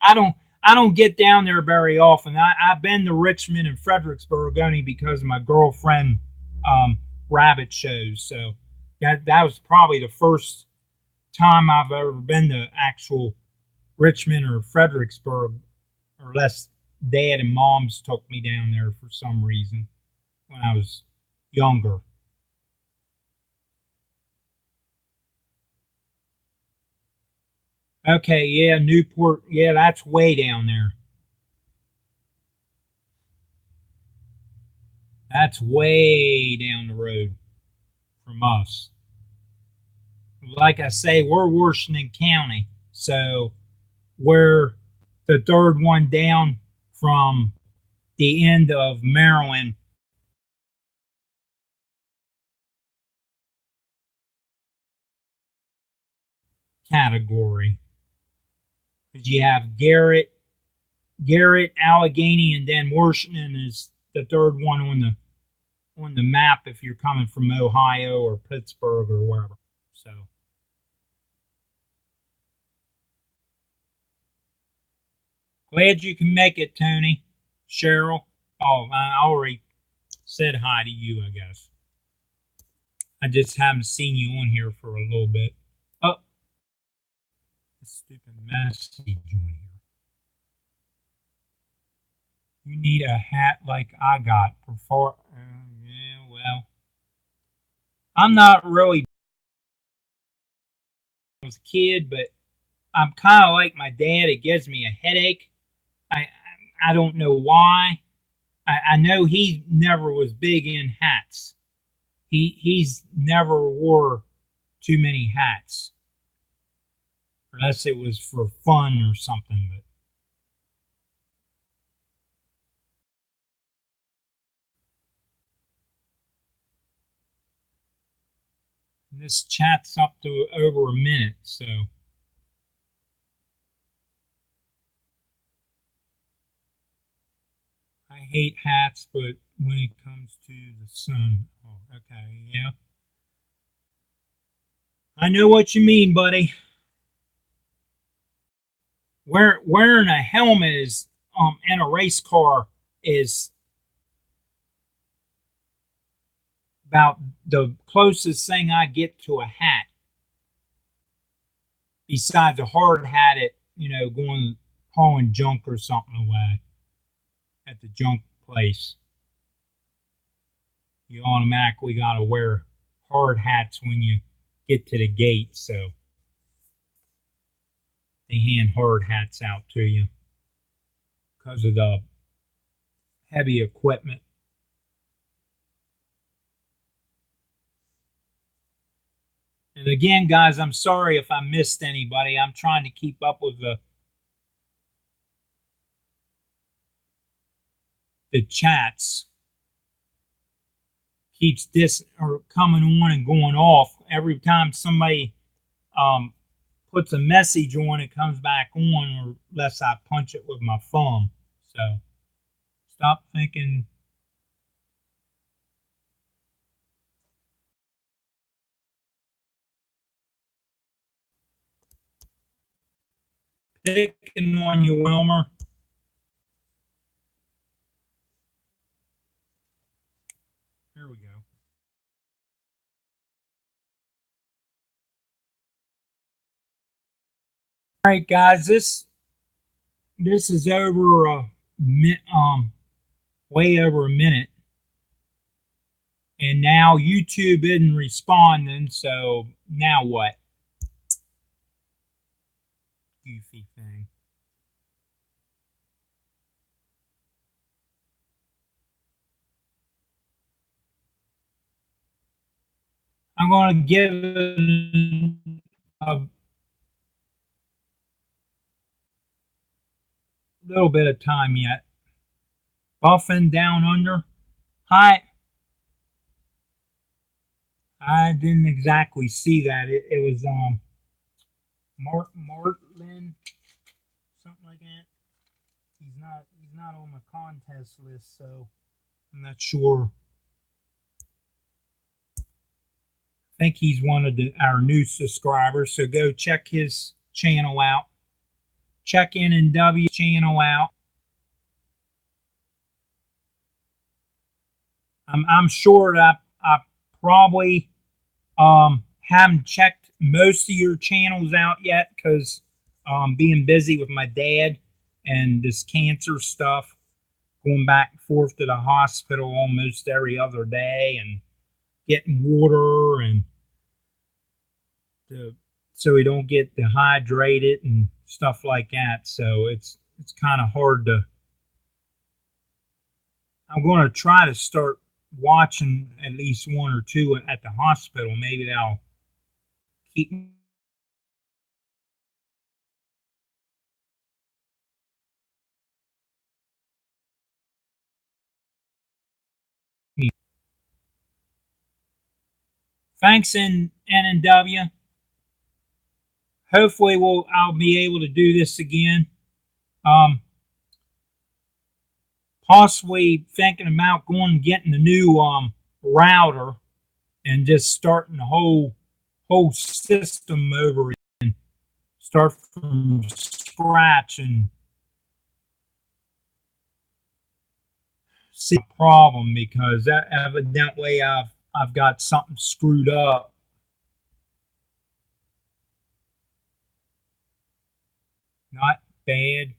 I don't I don't get down there very often. I've been to Richmond and Fredericksburg only because of my girlfriend rabbit shows. So that was probably the first time I've ever been to actual Richmond or Fredericksburg, unless dad and mom's took me down there for some reason when I was younger. Okay, yeah, Newport, yeah, that's way down there. That's way down the road from us. Like I say, we're Washington County, so we're the third one down from the end of Maryland category. Because you have Garrett, Allegheny, and then Washington is the third one on the map if you're coming from Ohio or Pittsburgh or wherever. So glad you can make it, Tony. Cheryl. Oh, I already said hi to you, I guess. I just haven't seen you on here for a little bit. Oh, stupid message on here. You need a hat like I got before. Yeah, well, I'm not really a kid, but I'm kind of like my dad. It gives me a headache. I I don't know why. I know he never was big in hats. He's never wore too many hats unless it was for fun or something. But this chat's up to over a minute, so I hate hats, but when it comes to the sun, oh, okay, yeah, I know what you mean, buddy. Wearing a helmet is in a race car is about the closest thing I get to a hat, besides a hard hat at going hauling junk or something away at the junk place. You automatically got to wear hard hats when you get to the gate, so they hand hard hats out to you because of the heavy equipment. And again, guys, I'm sorry if I missed anybody. I'm trying to keep up with the chats. Keeps this or coming on and going off every time somebody um, puts a message on. It comes back on, or unless I punch it with my thumb. So stop thinking. Picking on you, Wilmer. Here we go. All right, guys. This is over way over a minute, and now YouTube isn't responding. So now what? Goofy thing. I'm going to give it a little bit of time yet. Buffing down under. Hi. I didn't exactly see that. It was Martin, something like that. He's not on the contest list, so I'm not sure think he's one of our new subscribers. So go check his channel out. Check N&W channel out. I'm sure that I probably haven't checked most of your channels out yet because being busy with my dad and this cancer stuff, going back and forth to the hospital almost every other day and getting water and so we don't get dehydrated and stuff like that. So it's kind of hard to. I'm going to try to start watching at least one or two at the hospital. Maybe that'll keep me. Thanks, N&W. Hopefully, I'll be able to do this again. Possibly thinking about going and getting the new router and just starting the whole system over again. Start from scratch and see the problem because that evidently I've got something screwed up. Not bad.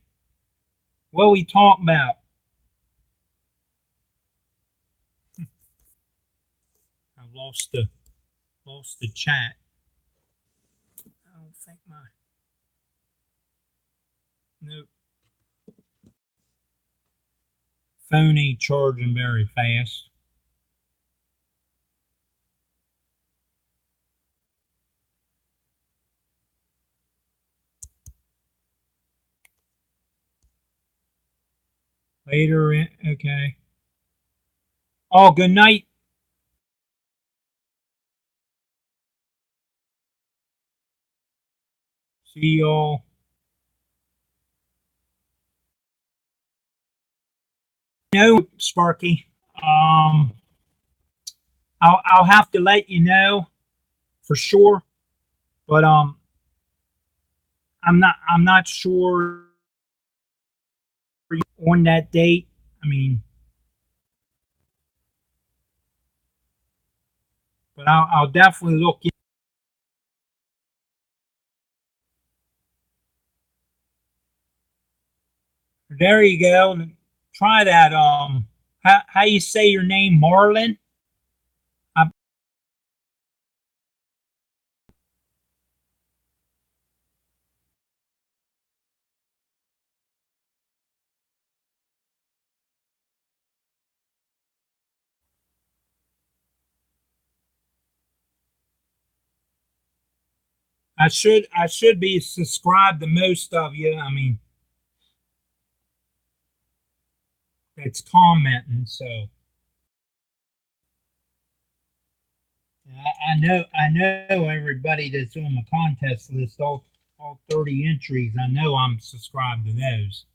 What are we talking about? I've lost the chat. I don't think nope. Phone ain't charging very fast. Later, okay. Oh, good night. See y'all. No, Sparky. I'll have to let you know for sure, but I'm not sure on that date. I mean, but I'll definitely look. There you go. Try that. How you say your name, Marlin? I, I should be subscribed to most of you. I mean, that's commenting. So I know everybody that's on the contest list, all 30 entries. I know I'm subscribed to those.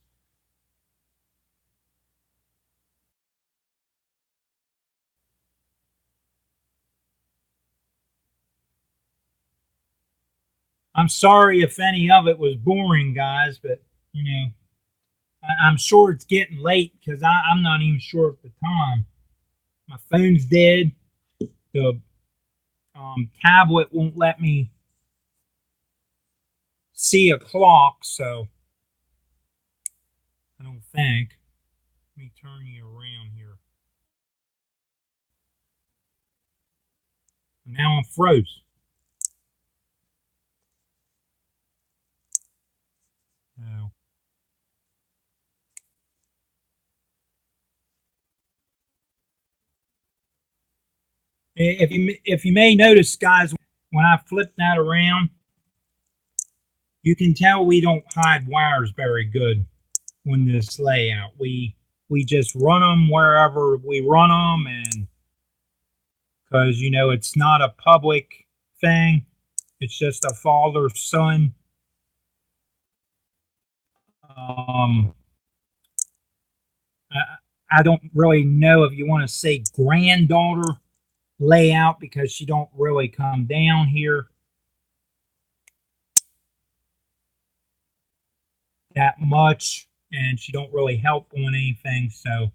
I'm sorry if any of it was boring, guys, but you know, I'm sure it's getting late because I'm not even sure of the time. My phone's dead. The tablet won't let me see a clock, so I don't think. Let me turn you around here. Now I'm froze. No. If you may notice, guys, when I flip that around, you can tell we don't hide wires very good on this layout. We just run them wherever we run them, and because you know it's not a public thing, it's just a father son. Um, I, I don't really know if you want to say granddaughter layout because she don't really come down here that much, and she don't really help on anything. So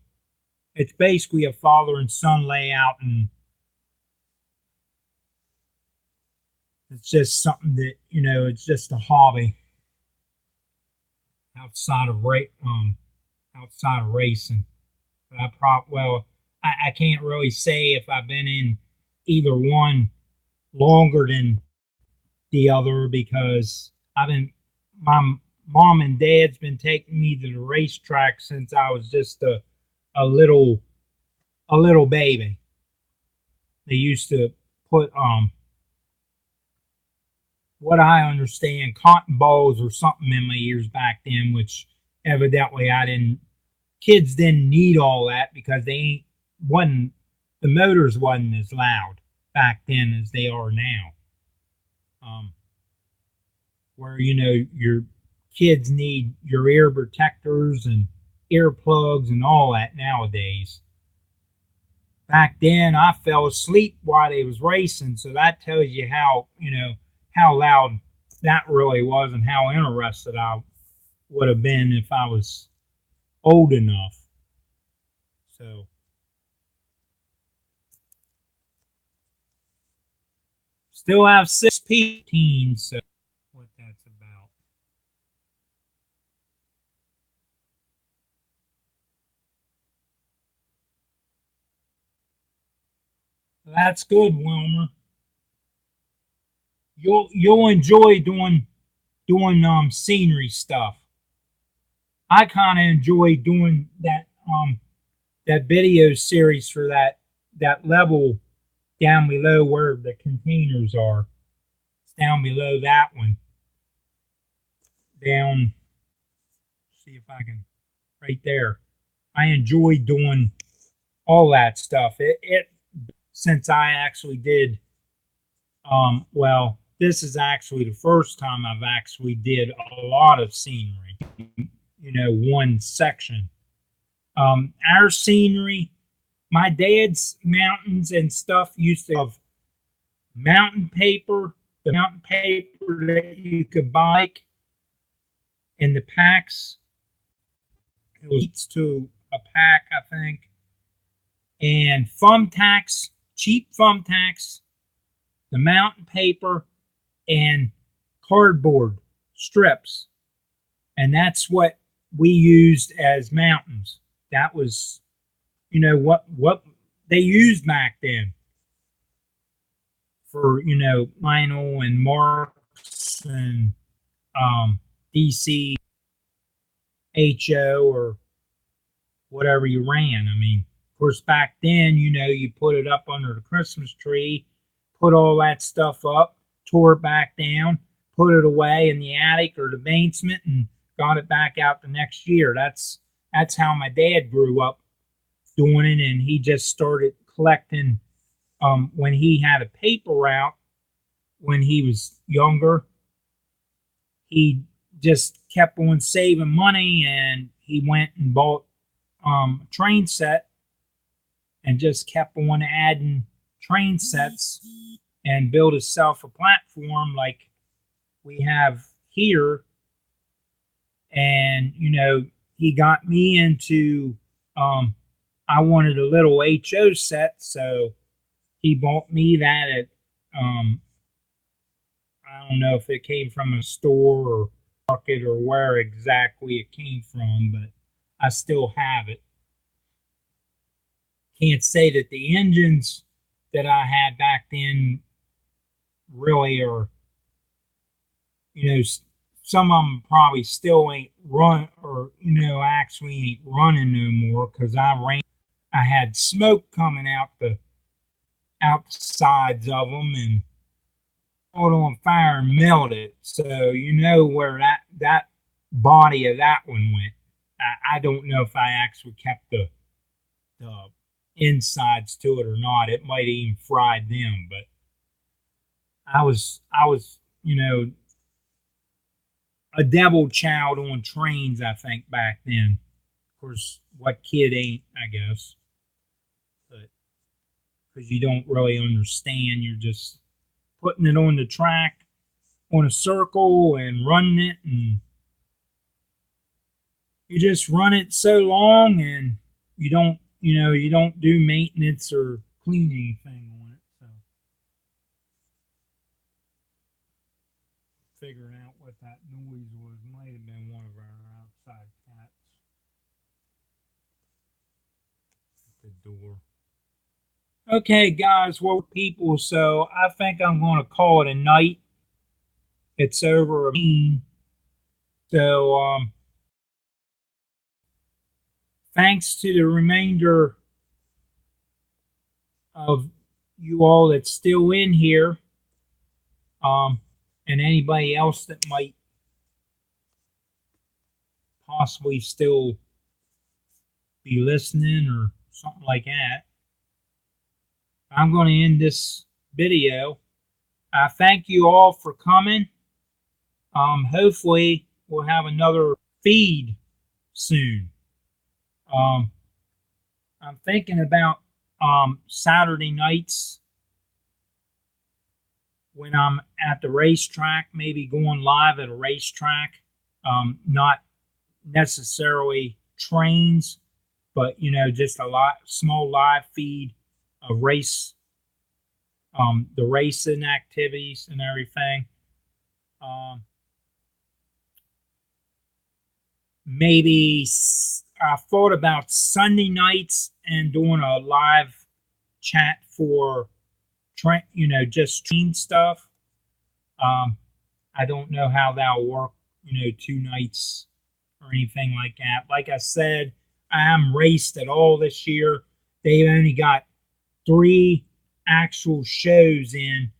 it's basically a father and son layout, and it's just something that, you know, it's just a hobby outside of outside of racing. But I can't really say if I've been in either one longer than the other because my mom and dad's been taking me to the racetrack since I was just a little a little baby. They used to put what I understand cotton balls or something in my ears back then, which evidently I didn't. Kids didn't need all that because they ain't wasn't the motors wasn't as loud back then as they are now. Um, where you know your kids need your ear protectors and earplugs and all that nowadays. Back then, I fell asleep while they was racing, so that tells you how, you know, how loud that really was and how interested I would have been if I was old enough. So still have 6 so what that's about. That's good, Wilmer. You'll enjoy doing scenery stuff. I kind of enjoy doing that video series for that level down below where the containers are. It's down below that one. Down, see if I can, right there. I enjoy doing all that stuff. It since I actually did well, this is actually the first time I've actually did a lot of scenery. You know, one section. Our scenery, my dad's mountains and stuff used to have mountain paper, the mountain paper that you could buy in the packs. It was to a pack, I think. And thumbtacks, cheap thumbtacks, the mountain paper, and cardboard strips. And that's what we used as mountains. That was, you know, what they used back then for, you know, Lionel and Marks and DC HO or whatever you ran. I mean, of course, back then, you know, you put it up under the Christmas tree, put all that stuff up, tore it back down, put it away in the attic or the basement, and got it back out the next year. That's how my dad grew up doing it, and he just started collecting when he had a paper route when he was younger. He just kept on saving money, and he went and bought a train set and just kept on adding train sets and built himself a platform like we have here. And, you know, he got me into, I wanted a little HO set, so he bought me that at, I don't know if it came from a store or market or where exactly it came from, but I still have it. Can't say that the engines that I had back then really are, you know, some of them probably still ain't run or, you know, actually ain't running no more because I had smoke coming out the outsides of them and caught on fire and melted. So you know where that body of that one went. I don't know if I actually kept the insides to it or not. It might even fried them, but I was, you know, a devil child on trains, I think, back then. Of course, what kid ain't, I guess. But because you don't really understand. You're just putting it on the track on a circle and running it, and you just run it so long, and you don't do maintenance or clean anything on it. So figuring out what that noise was, might have been one of our outside cats at the door. Okay, guys, well, people, so I think I'm going to call it a night. It's over. So, thanks to the remainder of you all that's still in here, and anybody else that might possibly still be listening or something like that. I'm going to end this video. I thank you all for coming. Hopefully, we'll have another feed soon. I'm thinking about Saturday nights when I'm at the racetrack, maybe going live at a racetrack. Not necessarily trains, but just a small live feed of race, the racing activities and everything. Maybe I thought about Sunday nights and doing a live chat for just train stuff. I don't know how that'll work, 2 nights or anything like that. Like I said, I haven't raced at all this year. They've only got 3 actual shows in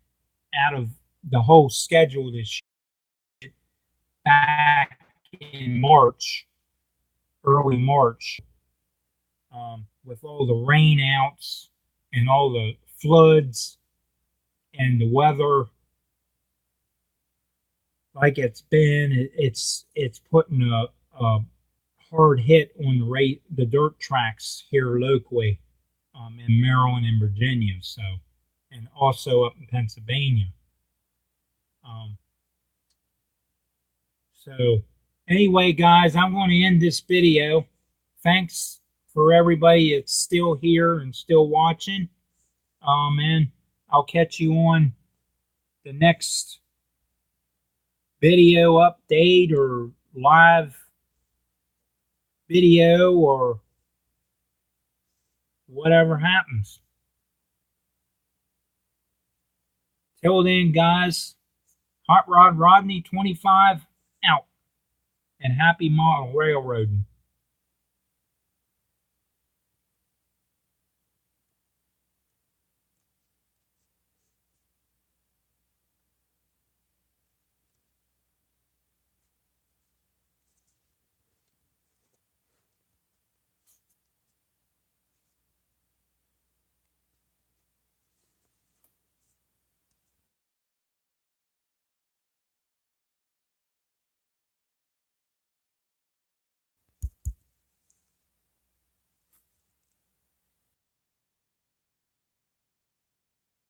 out of the whole schedule this year. Back in March, early March, with all the rain outs and all the floods and the weather like it's been, it's putting a hard hit on the dirt tracks here locally, in Maryland and Virginia, so, and also up in Pennsylvania. So anyway, guys, I'm going to end this video. Thanks for everybody that's still here and still watching. And I'll catch you on the next video update or live video or whatever happens. Till then, guys, Hot Rod Rodney 25 out, and happy model railroading.